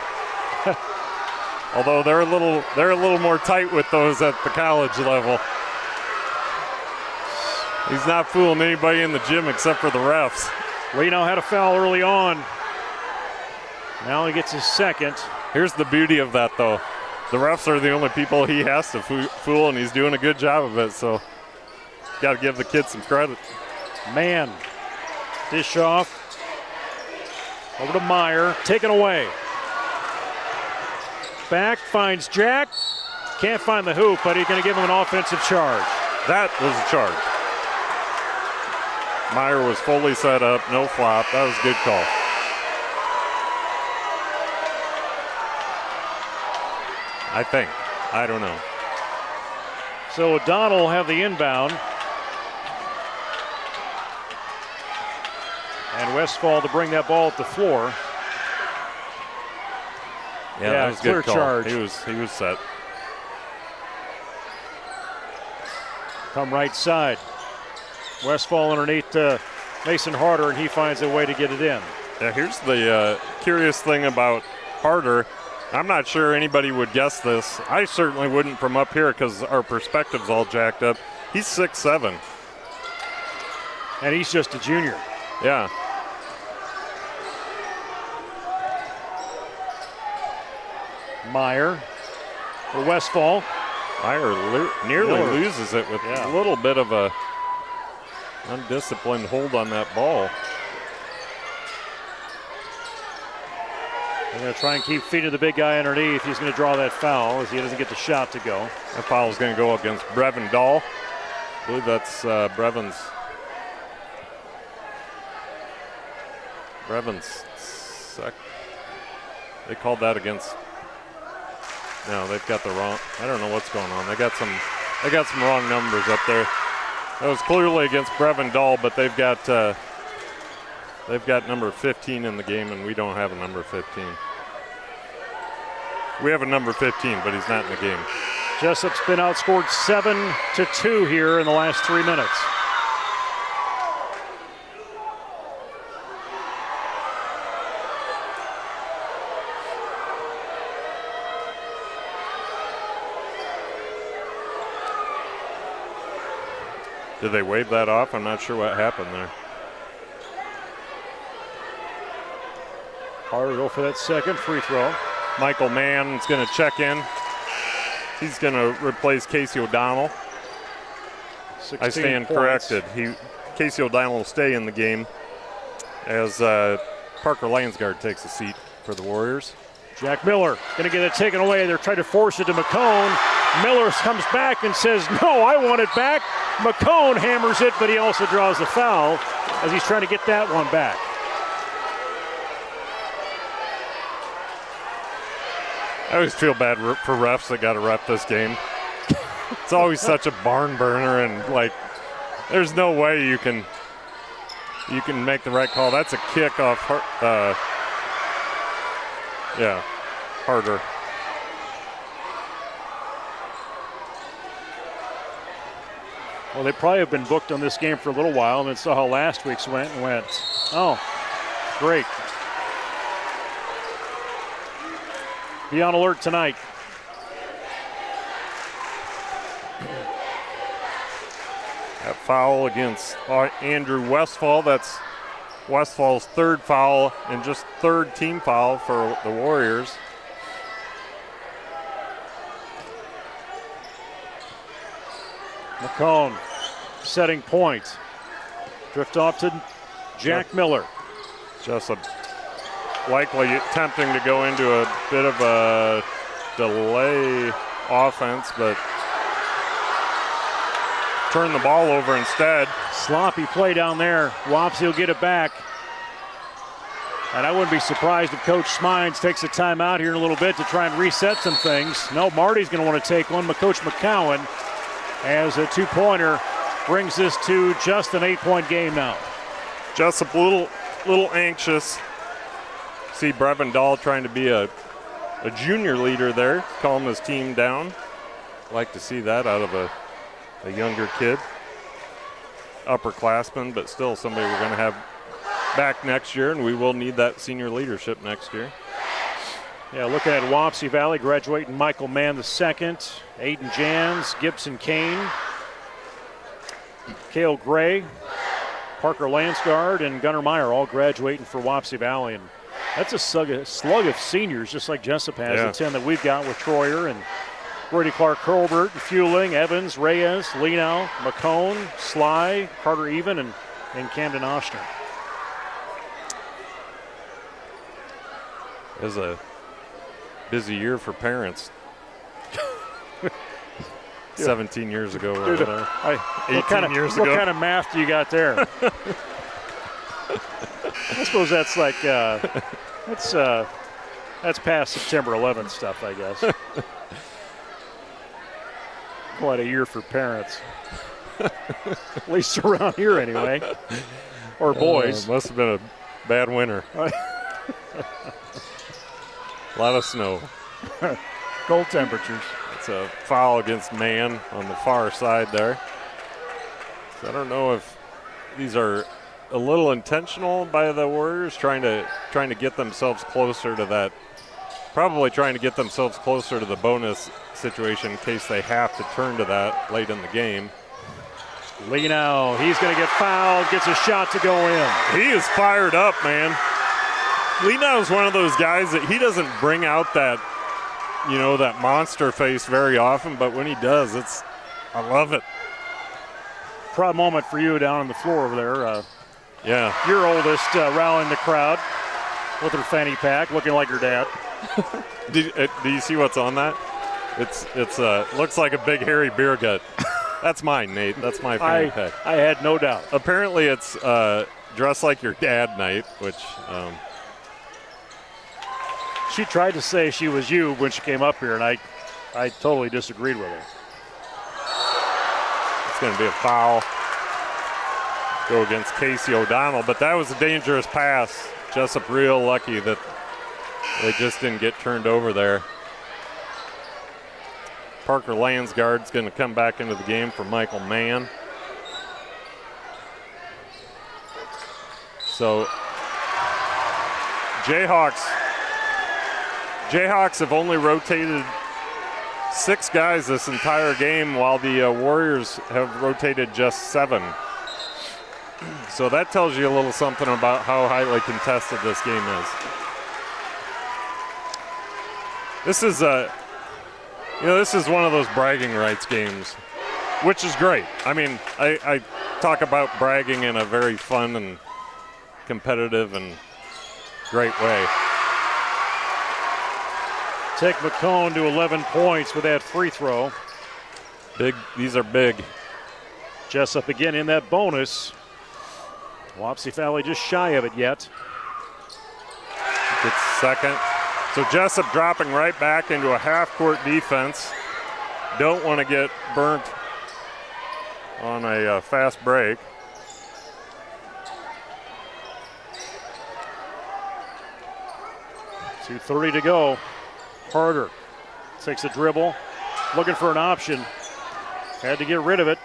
Although they're a little more tight with those at the college level. He's not fooling anybody in the gym except for the refs. Leanow had a foul early on. Now he gets his second. Here's the beauty of that, though. The refs are the only people he has to fool, and he's doing a good job of it. So, got to give the kid some credit. Man, dish off. Over to Meyer, taken away. Back, finds Jack. Can't find the hoop, but he's going to give him an offensive charge. That was a charge. Meyer was fully set up, no flop. That was a good call. I think. I don't know. So O'Donnell will have the inbound. And Westfall to bring that ball at the floor. Yeah, that was a good call. Charge. He was set. Come right side. Westfall underneath Mason Harder, and he finds a way to get it in. Yeah, here's the curious thing about Harder. I'm not sure anybody would guess this. I certainly wouldn't from up here because our perspective's all jacked up. He's 6'7". And he's just a junior. Yeah. Meyer for Westfall. Meyer nearly loses it with a little bit of a undisciplined hold on that ball. They're going to try and keep feeding the big guy underneath. He's going to draw that foul as he doesn't get the shot to go. That foul is going to go against Brevin Dahl. I believe that's Brevin's sec. They called that against. No, they've got the wrong. I don't know what's going on. They got some wrong numbers up there. That was clearly against Brevin Dahl, but they've got number 15 in the game, and we don't have a number 15. We have a number 15, but he's not in the game. Jesup's been outscored 7-2 here in the last 3 minutes. Did they wave that off? I'm not sure what happened there. Carter go for that second free throw. Michael Mann is going to check in. He's going to replace Casey O'Donnell. I stand corrected. Casey O'Donnell will stay in the game as Parker Lansgard takes a seat for the Warriors. Jack Miller going to get it taken away. They're trying to force it to McCone. Miller comes back and says, no, I want it back. McCone hammers it, but he also draws the foul as he's trying to get that one back. I always feel bad for refs that got to ref this game. It's always such a barn burner, and like, there's no way you can make the right call. That's a kick off. Harder. Well, they probably have been booked on this game for a little while and then saw how last week's went and went, oh, great. Be on alert tonight. That foul against Andrew Westfall. That's Westfall's third foul and just third team foul for the Warriors. McCone setting point. Drift off to Jack Miller. Jesup likely attempting to go into a bit of a delay offense, but turn the ball over instead. Sloppy play down there. Wapsie will get it back. And I wouldn't be surprised if Coach Smines takes a timeout here in a little bit to try and reset some things. No, Marty's going to want to take one, but Coach McCowan, as a two-pointer, brings this to just an 8-point game now. Jesup a little anxious. See Brevin Dahl trying to be a junior leader there, calm his team down. Like to see that out of a younger kid. Upperclassman, but still somebody we're going to have back next year, and we will need that senior leadership next year. Yeah, looking at Wapsie Valley, graduating Michael Mann II, Aiden Jans, Gibson Kane, Cale Gray, Parker Lansgard, and Gunnar Meyer all graduating for Wapsie Valley. And that's a slug of seniors, just like Jesup has, the 10 that we've got with Troyer and Brady Clark, Hurlbert, Fueling, Evans, Reyes, Lenow, McCone, Sly, Carter Even, and Camden Oshner. It was a busy year for parents. 17 years ago or whatever. 18 years ago. What kind of math do you got there? I suppose that's like, that's past September 11th stuff, I guess. Quite a year for parents. At least around here anyway. Or boys. Must have been a bad winter. A lot of snow. Cold temperatures. It's a foul against Mann on the far side there. So I don't know if these are a little intentional by the Warriors, trying to get themselves closer to that. Probably trying to get themselves closer to the bonus situation in case they have to turn to that late in the game. Lee now, he's going to get fouled, gets a shot to go in. He is fired up, man. Lee now is one of those guys that he doesn't bring out that, that monster face very often, but when he does, I love it. Proud moment for you down on the floor over there. Yeah. Your oldest rallying the crowd with her fanny pack, looking like her dad. Do you see what's on that? It's looks like a big hairy beer gut. That's mine, Nate. That's my fanny pack. I had no doubt. Apparently, it's dress like your dad night, which. She tried to say she was you when she came up here, and I totally disagreed with her. It's going to be a foul. Go against Casey O'Donnell, but that was a dangerous pass. Jesup real lucky that they just didn't get turned over there. Parker Lansgard's going to come back into the game for Michael Mann. So Jayhawks have only rotated 6 guys this entire game, while the Warriors have rotated just 7. So that tells you a little something about how highly contested this game is. This is this is one of those bragging rights games, which is great. I mean, I talk about bragging in a very fun and competitive and great way. Take McCone to 11 points with that free throw. Big. These are big. Jesup again in that bonus. Wapsie Valley just shy of it yet. Gets second. So Jesup dropping right back into a half-court defense. Don't want to get burnt on a fast break. .230 to go. Harder takes a dribble, looking for an option. Had to get rid of it.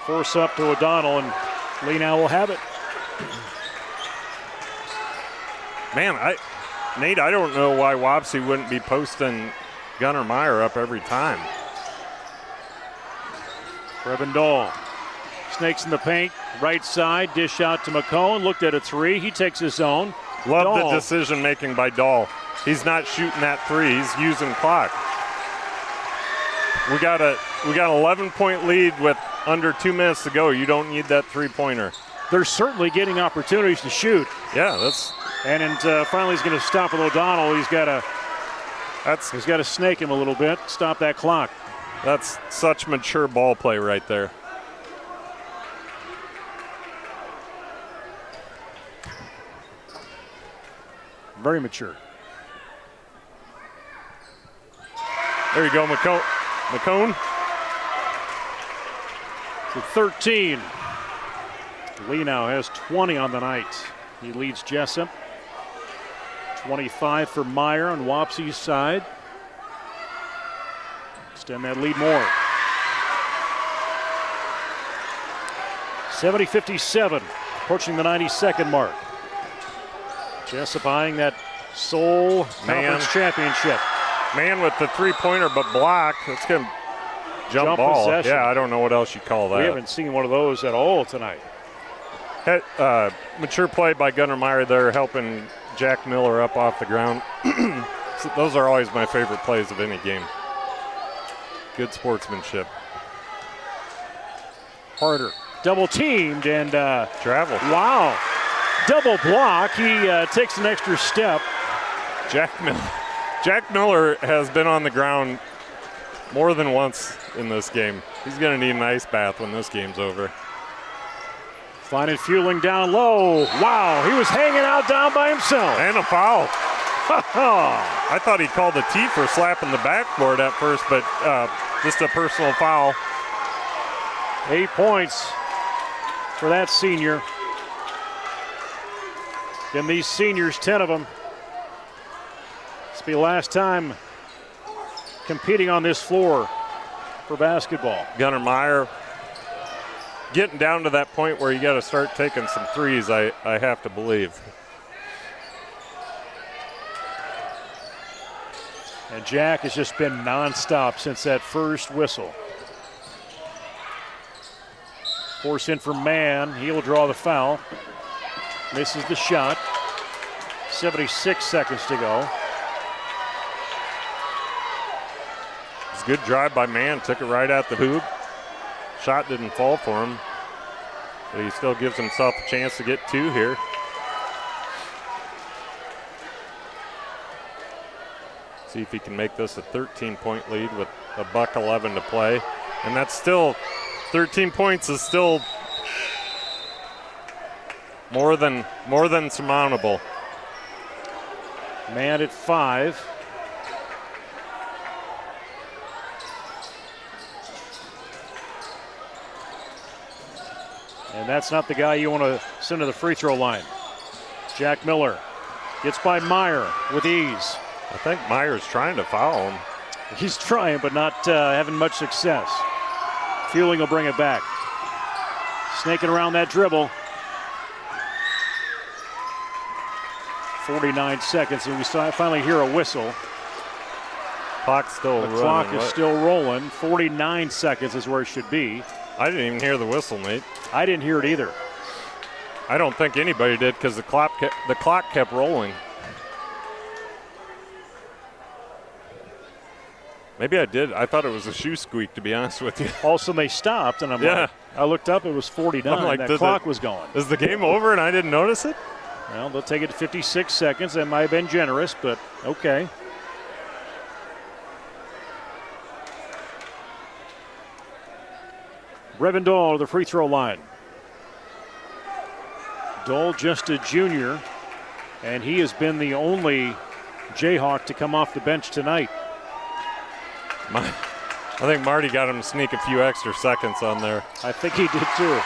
Force up to O'Donnell, and Lee now will have it. Man, Nate, I don't know why Wapsie wouldn't be posting Gunnar Meyer up every time. Brevin Dahl snakes in the paint, right side, dish out to McCone, looked at a 3, he takes his own. Love the decision making by Dahl. He's not shooting that 3, he's using clock. We got an 11-point lead with under 2 minutes to go. You don't need that 3-pointer. They're certainly getting opportunities to shoot. Yeah, that's. And finally he's going to stop with O'Donnell. He's got to snake him a little bit, stop that clock. That's such mature ball play right there. Very mature. There you go, McCone. So 13. Lee now has 20 on the night. He leads Jesup. 25 for Meyer on Wapsie's side. Extend that lead more. 70-57, approaching the 90-second mark. Jesup eyeing that sole conference championship. Man with the 3-pointer, but blocked. That's going to jump ball. Possession. Yeah, I don't know what else you call that. We haven't seen one of those at all tonight. Mature play by Gunnar Meyer there, helping Jack Miller up off the ground. So those are always my favorite plays of any game. Good sportsmanship. Harder, double teamed and travel. Wow, double block. He takes an extra step. Jack Miller has been on the ground more than once in this game. He's going to need an ice bath when this game's over. Finding fueling down low. Wow, he was hanging out down by himself. And a foul. I thought he called the T for slapping the backboard at first, but just a personal foul. 8 points for that senior. And these seniors, 10 of them. This will be the last time competing on this floor for basketball. Gunnar Meyer getting down to that point where you got to start taking some threes, I have to believe. And Jack has just been nonstop since that first whistle. Force in for Mann. He'll draw the foul. Misses the shot. 76 seconds to go. It's a good drive by Mann. Took it right at the hoop. Shot didn't fall for him, but he still gives himself a chance to get 2 here. See if he can make this a 13-point lead with a $1:11 to play. And that's still, 13 points is still more than surmountable. Mann at 5. And that's not the guy you want to send to the free throw line. Jack Miller gets by Meyer with ease. I think Meyer's trying to foul him. He's trying, but not having much success. Fueling will bring it back. Snaking around that dribble. 49 seconds, and we finally hear a whistle. Clock's still running. The clock is still rolling. 49 seconds is where it should be. I didn't even hear the whistle, Nate. I didn't hear it either. I don't think anybody did because the clock kept rolling. Maybe I did. I thought it was a shoe squeak, to be honest with you. Also, they stopped, and I looked up, it was 49. Like, that clock was going. Is the game over and I didn't notice it? Well, they'll take it to 56 seconds. That might have been generous, but okay. Brevin Dole to the free throw line. Dole just a junior, and he has been the only Jayhawk to come off the bench tonight. I think Marty got him to sneak a few extra seconds on there. I think he did too.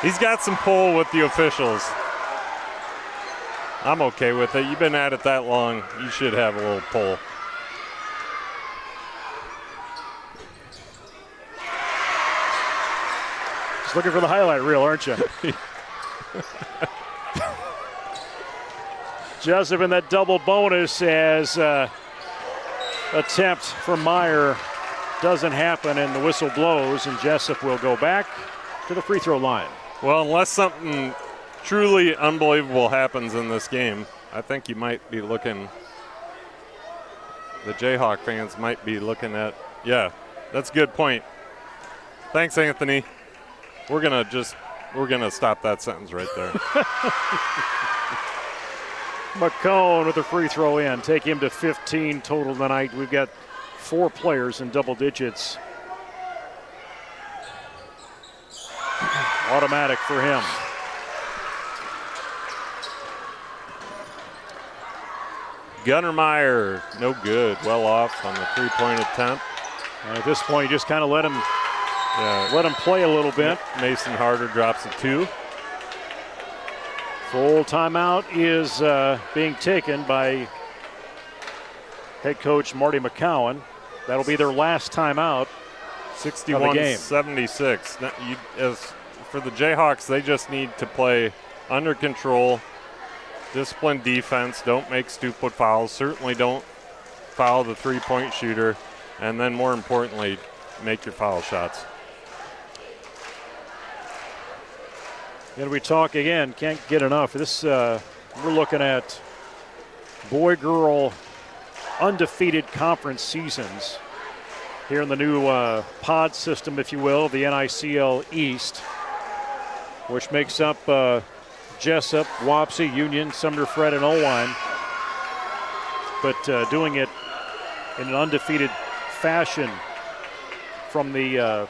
He's got some pull with the officials. I'm okay with it. You've been at it that long. You should have a little pull. Just looking for the highlight reel, aren't you? Jesup in that double bonus as attempt for Meyer doesn't happen, and the whistle blows, and Jesup will go back to the free throw line. Well, unless something truly unbelievable happens in this game, I think you might be looking, the Jayhawk fans might be looking at, yeah, that's a good point. Thanks, Anthony. We're gonna stop that sentence right there. McCone with a free throw in. Take him to 15 total tonight. We've got 4 players in double digits. Automatic for him. Gunnar Meyer, no good. Well off on the 3-point attempt. And at this point, you just kind of let him play a little bit. Mason Harder drops a 2. Full timeout is being taken by head coach Marty McCowan. That'll be their last timeout. 61-76. As for the Jayhawks, they just need to play under control, disciplined defense, don't make stupid fouls, certainly don't foul the 3-point shooter, and then more importantly, make your foul shots. And we talk again, can't get enough. This we're looking at boy-girl undefeated conference seasons here in the new pod system, if you will, the NICL East, which makes up Jesup, Wapsie, Union, Sumner, Fred, and Owine. But doing it in an undefeated fashion from the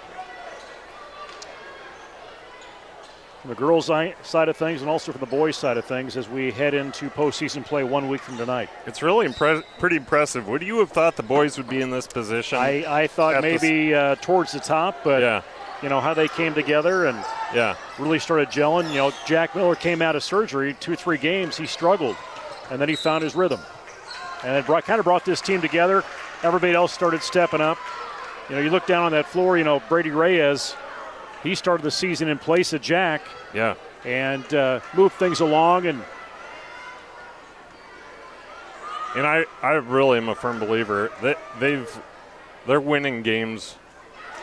girls' side of things and also from the boys' side of things as we head into postseason play 1 week from tonight. It's really pretty impressive. Would you have thought the boys would be in this position? I thought maybe towards the top, but yeah. You know, how they came together and really started gelling. You know, Jack Miller came out of surgery, 2-3 games, he struggled, and then he found his rhythm. And it kind of brought this team together. Everybody else started stepping up. You know, you look down on that floor, you know, Brady Reyes, he started the season in place of Jack. Yeah. And moved things along. And I really am a firm believer that they're winning games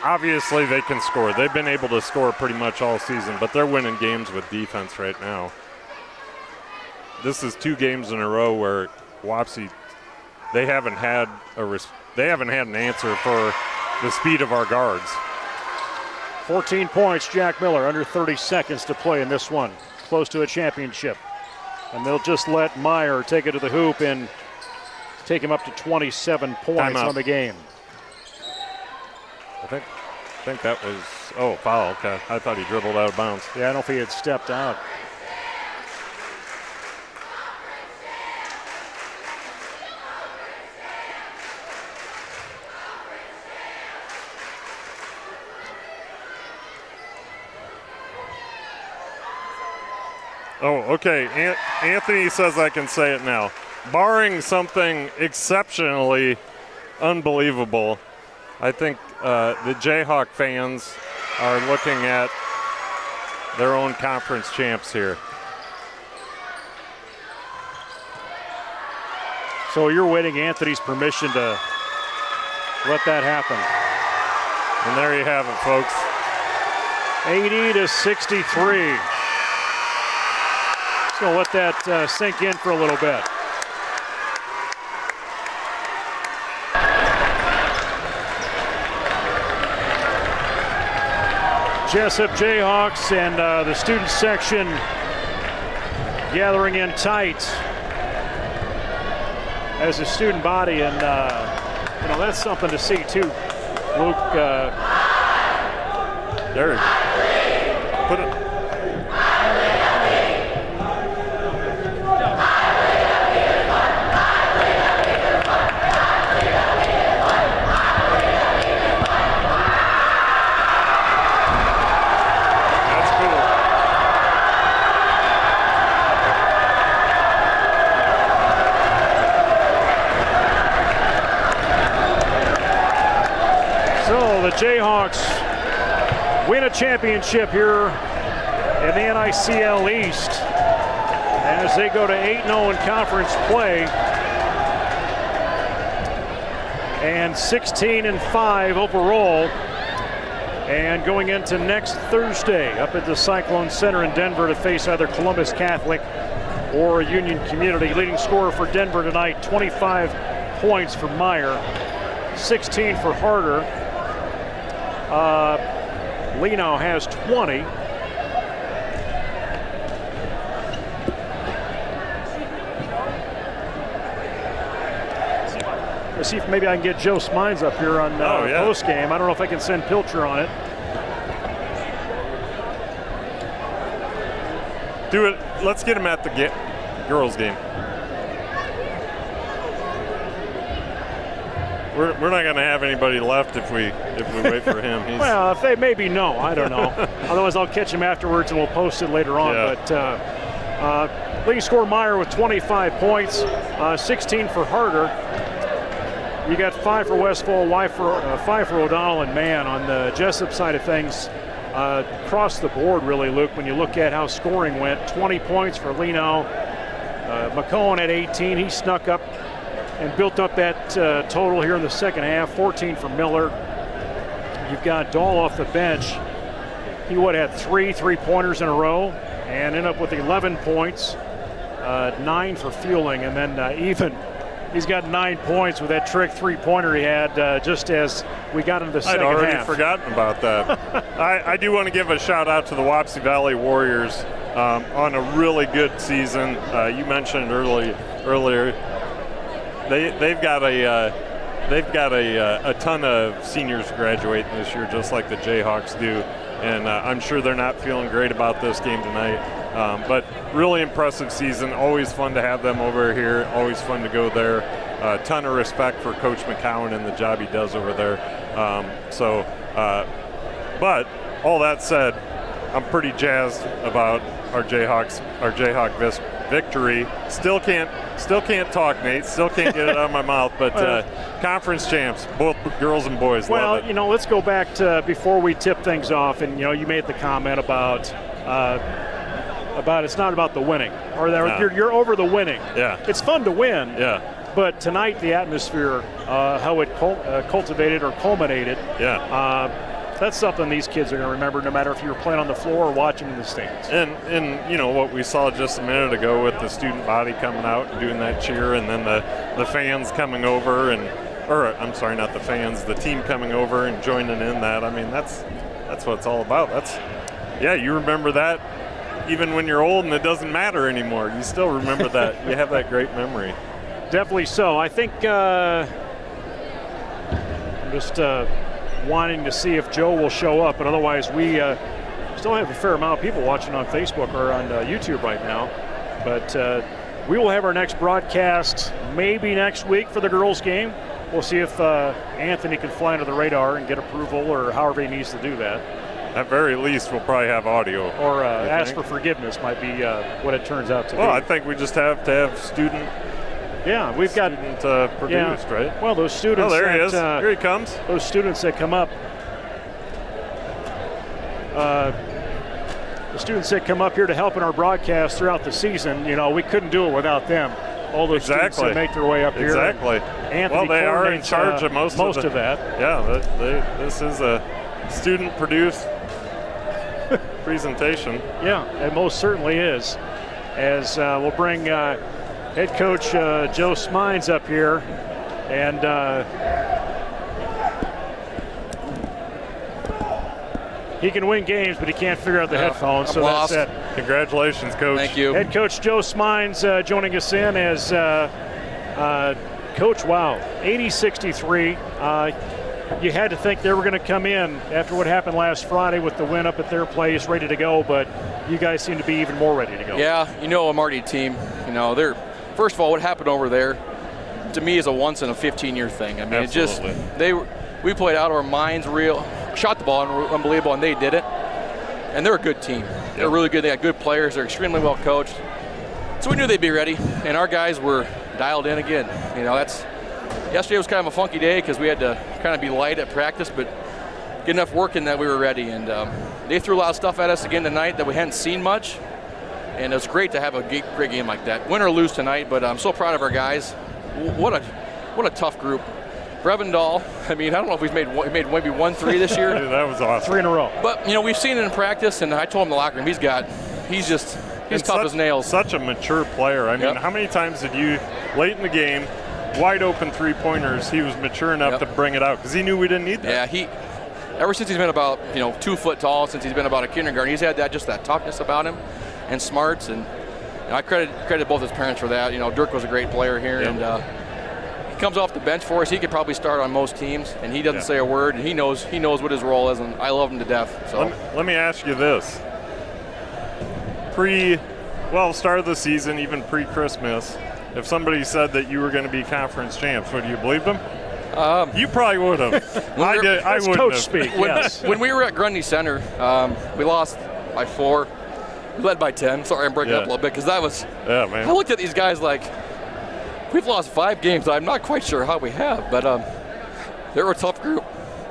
obviously they can score. They've been able to score pretty much all season, but they're winning games with defense right now. This is 2 games in a row where Wapsie, they haven't had an answer for the speed of our guards. 14 points, Jack Miller, under 30 seconds to play in this one. Close to a championship. And they'll just let Meyer take it to the hoop and take him up to 27 points on the game. I think that was, foul. Okay. I thought he dribbled out of bounds. Yeah, I don't know if he had stepped out. Oh, okay. Anthony says I can say it now. Barring something exceptionally unbelievable, I think the Jayhawk fans are looking at their own conference champs here. So you're waiting Anthony's permission to let that happen. And there you have it, folks. 80-63. Just going to let that sink in for a little bit. Jesup J-Hawks and the student section gathering in tight as a student body, and that's something to see too. Luke, there, put it. The Jayhawks win a championship here in the NICL East as they go to 8-0 in conference play and 16-5 overall, and going into next Thursday up at the Cyclone Center in Denver to face either Columbus Catholic or Union Community. Leading scorer for Denver tonight, 25 points for Meyer, 16 for Harder. Leno has 20. Let's see if maybe I can get Joe Smines up here on post game. I don't know if I can send Pilcher on it. Do it. Let's get him at the girls' game. We're not going to have anybody left if we wait for him. Well, if they maybe no, I don't know. Otherwise, I'll catch him afterwards and we'll post it later on. Yeah. But leading scorer Meyer with 25 points, 16 for Harder. You got 5 for Westfall, 5 for O'Donnell and Mann on the Jesup side of things. Across the board, really, Luke, when you look at how scoring went. 20 points for Leno. McCohen at 18. He snuck up and built up that total here in the second half. 14 for Miller. You've got Dahl off the bench. He had 3 3-pointers in a row and ended up with 11 points, 9 for Fueling, and then even he's got 9 points with that trick 3-pointer he had just as we got into the second half. I'd already forgotten about that. I do want to give a shout out to the Wapsie Valley Warriors on a really good season. You mentioned earlier. They've got a ton of seniors graduating this year, just like the Jayhawks do, and I'm sure they're not feeling great about this game tonight. But really impressive season. Always fun to have them over here. Always fun to go there. A ton of respect for Coach McCowan and the job he does over there. But all that said, I'm pretty jazzed about our Jayhawk victory. Still can't talk, Nate. Still can't get it out of my mouth. But conference champs, both girls and boys. Well, love it. Let's go back to before we tip things off, and you made the comment about it's not about the winning, or that you're over the winning. Yeah, it's fun to win. Yeah. But tonight, the atmosphere, how it cultivated or culminated. Yeah. That's something these kids are going to remember no matter if you're playing on the floor or watching in the stands. And you know what we saw just a minute ago with the student body coming out and doing that cheer, and then the fans coming over I'm sorry, not the fans, the team coming over and joining in that. I mean, that's what it's all about. You remember that even when you're old and it doesn't matter anymore. You still remember that. You have that great memory. Definitely so. I think I'm just wanting to see if Joe will show up, but otherwise we still have a fair amount of people watching on Facebook or on YouTube right now. But we will have our next broadcast maybe next week for the girls' game. We'll see if Anthony can fly under the radar and get approval or however he needs to do that. At very least, we'll probably have audio. Or ask for forgiveness might be what it turns out to be. Well, I think we just have to have student. Yeah, we've got produced, right? Well, those students. Oh, there he is. Here he comes. Those students that come up. The students that come up here to help in our broadcast throughout the season, we couldn't do it without them. All those students that make their way up here. Exactly. Anthony they are in charge of most of that. Yeah, this is a student-produced presentation. Yeah, it most certainly is. As we'll bring head coach Joe Smines up here, and he can win games, but he can't figure out the headphones. So that's it. Congratulations, Coach. Thank you. Head coach Joe Smines joining us in as coach. Wow, 80-63. You had to think they were going to come in after what happened last Friday with the win up at their place, ready to go, but you guys seem to be even more ready to go. Yeah, a Marty team. They're first of all, what happened over there to me is a once in a 15-year thing. I mean, we played out of our minds, shot the ball unbelievable, and they did it. And they're a good team. Yep. They're really good. They got good players. They're extremely well coached. So we knew they'd be ready, and our guys were dialed in again. Yesterday was kind of a funky day because we had to kind of be light at practice, but get enough work in that we were ready. And they threw a lot of stuff at us again tonight that we hadn't seen much. And it was great to have a great game like that. Win or lose tonight, but I'm so proud of our guys. What a tough group. Brevendal, I don't know if he's made maybe 1-3 this year. Dude, that was awesome. 3 in a row. But, we've seen it in practice, and I told him in the locker room, he's tough as nails. Such a mature player. How many times did you, late in the game, wide open three-pointers, he was mature enough to bring it out because he knew we didn't need that. Yeah, ever since he's been about 2 foot tall, since he's been about a kindergarten, he's had that toughness about him and smarts, and I credit both his parents for that. Dirk was a great player here, and he comes off the bench for us. He could probably start on most teams, and he doesn't say a word, and he knows what his role is, and I love him to death. So let me ask you this: start of the season, even pre-Christmas, if somebody said that you were going to be conference champs, would you believe them? You probably would have. I wouldn't coach have. Speak. Yes. When we were at Grundy Center, we lost by 4. We led by 10. Sorry, I'm breaking up a little bit because that was. Yeah, man. I looked at these guys like we've lost 5 games. I'm not quite sure how we have, but they're a tough group.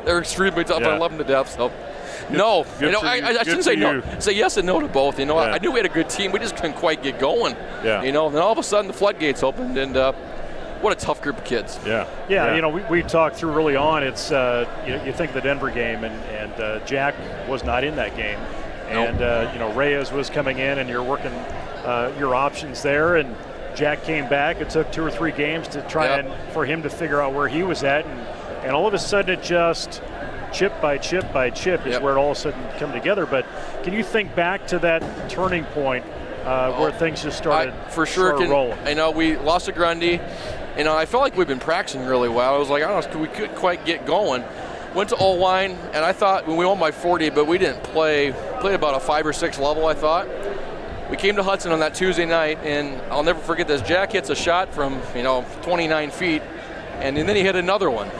They're extremely tough. I love them to death. So. No, I shouldn't say no. Say yes and no to both. I knew we had a good team. We just couldn't quite get going. Yeah. Then all of a sudden the floodgates opened, and what a tough group of kids. Yeah. We talked through early on. It's you think of the Denver game, and Jack was not in that game, and Reyes was coming in, and you're working your options there, and Jack came back. It took 2 or 3 games to try for him to figure out where he was at, and all of a sudden it just. Chip by chip by chip is where it all of a sudden come together. But can you think back to that turning point where things just started rolling? We lost to Grundy. I felt like we've been practicing really well. I was like, I don't know, we couldn't quite get going. Went to Old-Line, and I thought we won by 40, but we didn't played about a 5 or 6 level, I thought. We came to Hudson on that Tuesday night, and I'll never forget this. Jack hits a shot from 29 feet, and then he hit another one.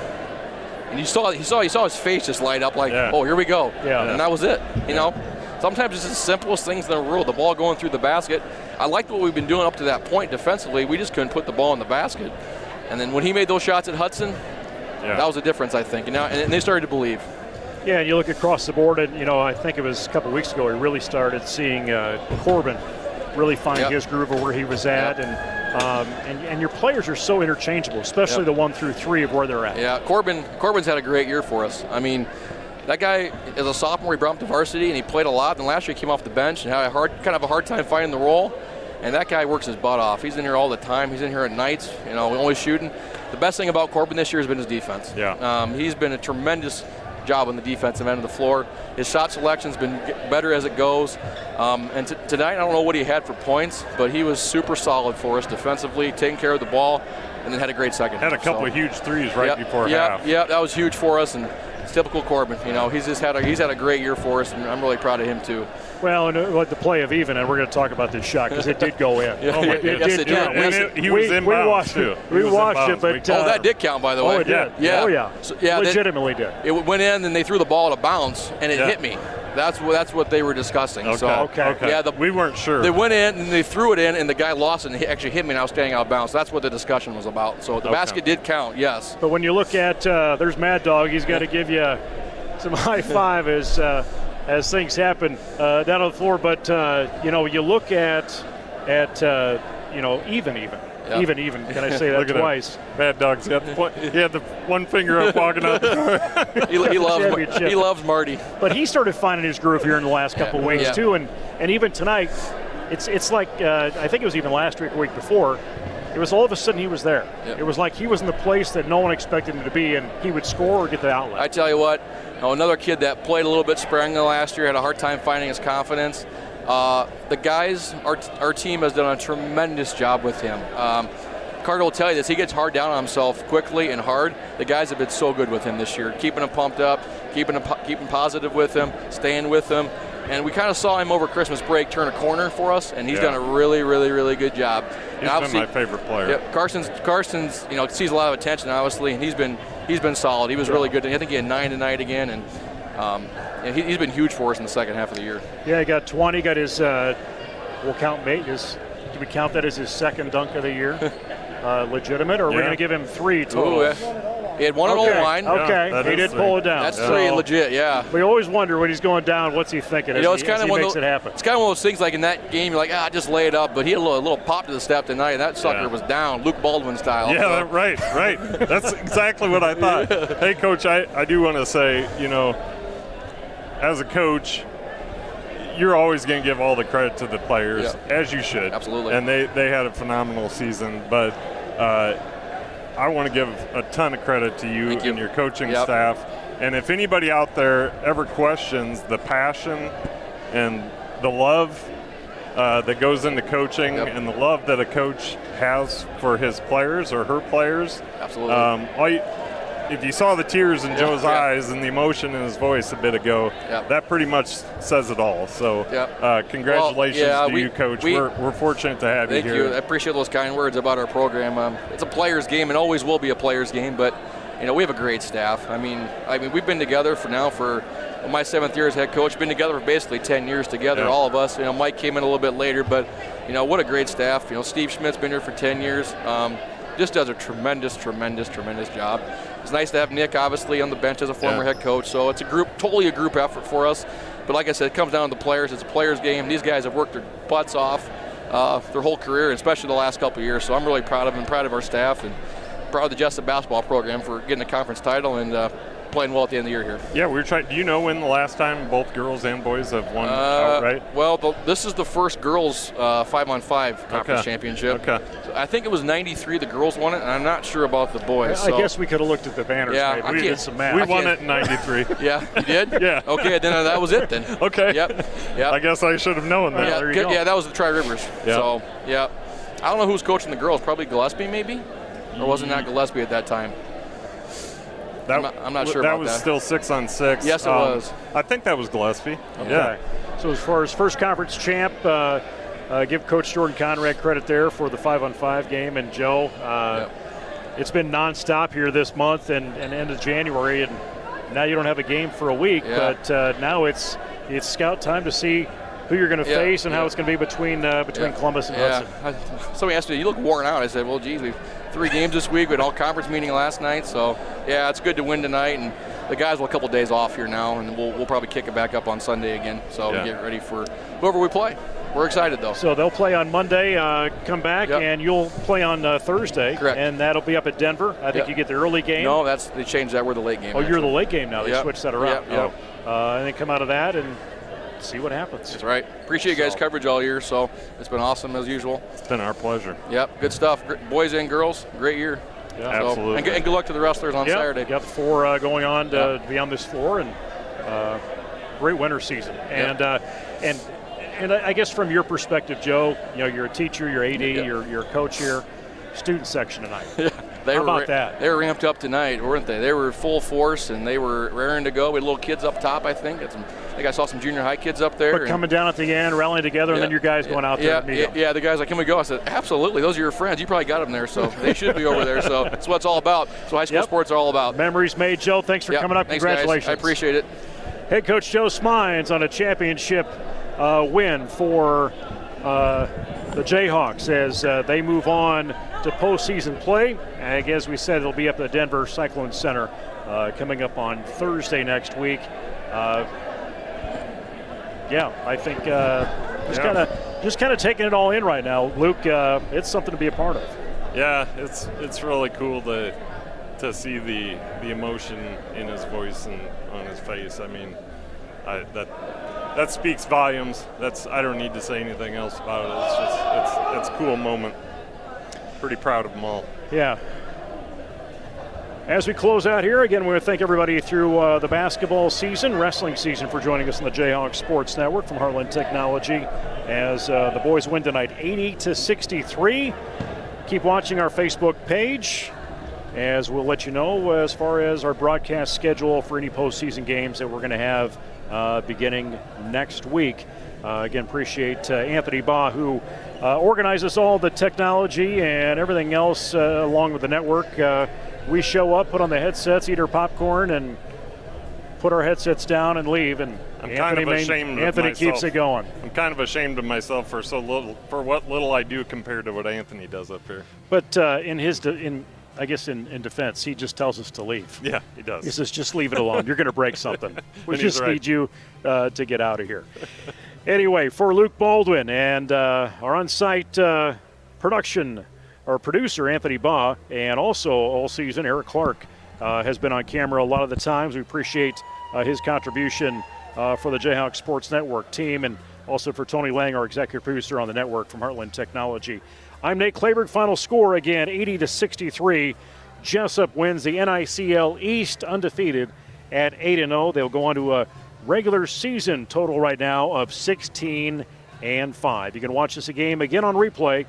And you saw his face just light up like, oh, here we go. Yeah. And that was it. Sometimes it's the simplest things in the world. The ball going through the basket. I liked what we've been doing up to that point defensively. We just couldn't put the ball in the basket. And then when he made those shots at Hudson, that was the difference, I think. And they started to believe. Yeah, and you look across the board, and I think it was a couple weeks ago we really started seeing Corbin really find his groove of where he was at, and your players are so interchangeable, especially the 1 through 3 of where they're at. Yeah, Corbin's had a great year for us. That guy is a sophomore. He brought him to varsity, and he played a lot. And last year he came off the bench and had kind of a hard time finding the role. And that guy works his butt off. He's in here all the time. He's in here at nights, always shooting. The best thing about Corbin this year has been his defense. Yeah. He's been a tremendous job on the defensive end of the floor. His shot selection's been better as it goes. And tonight, I don't know what he had for points, but he was super solid for us defensively, taking care of the ball, and then had a great second. Had a couple of huge threes before half. Yeah, that was huge for us, and it's typical Corbin. He's had a great year for us, and I'm really proud of him too. Well, and the play of even, and we're going to talk about this shot because it did go in. It did. He was inbounds too. We watched it, but that did count, by the way. Oh, it did. Yeah. Oh, yeah. So, legitimately did. It went in, and they threw the ball at a bounce, and it hit me. That's what they were discussing. Okay. So, Yeah, we weren't sure. They went in, and they threw it in, and the guy lost it, and he actually hit me, and I was standing out of bounds. That's what the discussion was about. So the basket did count, yes. But when you look at, there's Mad Dog. He's got to give you some high five as things happen down on the floor. But you look at even. Yep. Even. Can I say that twice? Bad Dog's got he had the one finger up walking out the door. he loves Marty. But he started finding his groove here in the last couple of weeks too, and even tonight, it's like I think it was even last week or week before. It was all of a sudden he was there. Yep. It was like he was in the place that no one expected him to be, and he would score or get the outlet. I tell you what, another kid that played a little bit sparingly last year had a hard time finding his confidence. The guys, our team has done a tremendous job with him. Carter will tell you this, he gets hard down on himself quickly and hard. The guys have been so good with him this year, keeping him pumped up, keeping positive with him, staying with him. And we kind of saw him over Christmas break turn a corner for us, and he's done a really, really, really good job. He's been my favorite player. Yeah, Carson's sees a lot of attention, obviously, and he's been solid. He was really good. I think he had 9 tonight again, and he's been huge for us in the second half of the year. Yeah, he got 20. Got his. Do we count that as his second dunk of the year? Legitimate, or are we going to give him 3 total? Ooh, he had one on the line. Okay, he did pull it down. That's 3 legit, yeah. We always wonder when he's going down, what's he thinking? It's kind of one makes it happen. It's kind of one of those things like in that game, you're like, just lay it up. But he had a little pop to the step tonight, and that sucker was down, Luke Baldwin style. Yeah, right. That's exactly what I thought. Hey, Coach, I do want to say, as a coach, you're always going to give all the credit to the players, as you should. Absolutely. And they had a phenomenal season. But I want to give a ton of credit to you and your coaching staff. And if anybody out there ever questions the passion and the love that goes into coaching and the love that a coach has for his players or her players, absolutely. If you saw the tears in Joe's eyes and the emotion in his voice a bit ago, that pretty much says it all. So congratulations to you, Coach. We're fortunate to have you here. Thank you. I appreciate those kind words about our program. It's a player's game and always will be a player's game, but we have a great staff. I mean, we've been together for my 7th year as head coach. Been together for basically 10 years together, all of us. Mike came in a little bit later, but what a great staff. Steve Schmidt's been here for 10 years. Just does a tremendous job. It's nice to have Nick, obviously, on the bench as a former head coach. So it's totally a group effort for us. But like I said, it comes down to the players. It's a players' game. These guys have worked their butts off their whole career, especially the last couple of years. So I'm really proud of them, proud of our staff, and proud of the Jesup basketball program for getting a conference title and playing well at the end of the year here. Yeah, we were trying. Do you know when the last time both girls and boys have won outright? Well, this is the first girls 5-on-5 conference championship. Okay. So I think it was '93 the girls won it, and I'm not sure about the boys. I guess we could have looked at the banners. Yeah, maybe. We did some math. We won it in '93. Yeah, you did? Yeah. Okay, then that was it then. Okay. Yep. I guess I should have known that. Yeah, that was the Tri-Rivers. Yep. So, I don't know who's coaching the girls. Probably Gillespie, maybe? Or was it not Gillespie at that time? I'm not sure about that. That was still 6-on-6. Yes, it was. I think that was Gillespie. Okay. Yeah. So as far as first conference champ, give Coach Jordan Conrad credit there for the 5-on-5 game. And Joe, it's been nonstop here this month and end of January, and now you don't have a game for a week, but now it's scout time to see who you're going to face and how it's going to be between Columbus and Hudson. Somebody asked me, you look worn out. I said, well, geez, we've 3 games this week. We had all conference meeting last night. So, it's good to win tonight. And the guys will have a couple days off here now, and we'll probably kick it back up on Sunday again. So we get ready for whoever we play. we're excited though. So they'll play on Monday, come back, and you'll play on Thursday. Correct. And that'll be up at Denver. I think you get the early game. No, they changed that. We're the late game. Oh, you're the late game now. They switched that around. Yep. And then come out of that and see what happens. That's right. Appreciate you guys' coverage all year, so it's been awesome as usual. It's been our pleasure. Yep, good stuff. Boys and girls, great year. Yeah, absolutely. And good luck to the wrestlers on Saturday. Got 4 going on to be on this floor, and great winter season. And I guess from your perspective, Joe, you're a teacher, you're AD, you're a coach here. Student section tonight. How about that? They were ramped up tonight, weren't they? They were full force, and they were raring to go. We had little kids up top, I think. I think I saw some junior high kids up there. But coming down at the end, rallying together, and then your guys going out there to meet them. Yeah, the guys like, can we go? I said, absolutely. Those are your friends. You probably got them there, so they should be over there. So that's what it's all about. That's what high school sports are all about. Memories made, Joe. Thanks for coming up. Thanks, Congratulations. Guys. I appreciate it. Head coach Joe Smines on a championship win for the Jayhawks as they move on to postseason play. And as we said, it'll be up at the Denver Cyclone Center coming up on Thursday next week. I think just kind of taking it all in right now, Luke. It's something to be a part of. Yeah, it's really cool to see the emotion in his voice and on his face. I mean, that speaks volumes. I don't need to say anything else about it. It's a cool moment. Pretty proud of them all. Yeah. As we close out here, again, we want to thank everybody through the basketball season, wrestling season, for joining us on the Jayhawks Sports Network from Heartland Technology as the boys win tonight 80-63. Keep watching our Facebook page as we'll let you know as far as our broadcast schedule for any postseason games that we're going to have beginning next week. Again, appreciate Anthony Baugh, who organizes all the technology and everything else along with the network. We show up, put on the headsets, eat our popcorn, and put our headsets down and leave. And Anthony keeps it going. I'm kind of ashamed of myself for what little I do compared to what Anthony does up here. But in defense, he just tells us to leave. Yeah, he does. He says, just leave it alone. You're going to break something. We just need you to get out of here. Anyway, for Luke Baldwin and our on-site producer, Anthony Baugh, and also all season, Eric Clark has been on camera a lot of the times. We appreciate his contribution for the Jayhawks Sports Network team, and also for Tony Lang, our executive producer on the network from Heartland Technology. I'm Nate Clayberg. Final score again, 80-63. Jesup wins the NICL East undefeated at 8-0. They'll go on to a regular season total right now of 16-5. You can watch this game again on replay,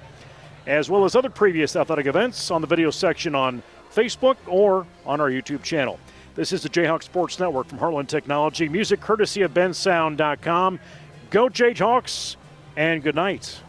as well as other previous athletic events on the video section on Facebook or on our YouTube channel. This is the Jayhawks Sports Network from Heartland Technology. Music courtesy of bensound.com. Go Jayhawks, and good night.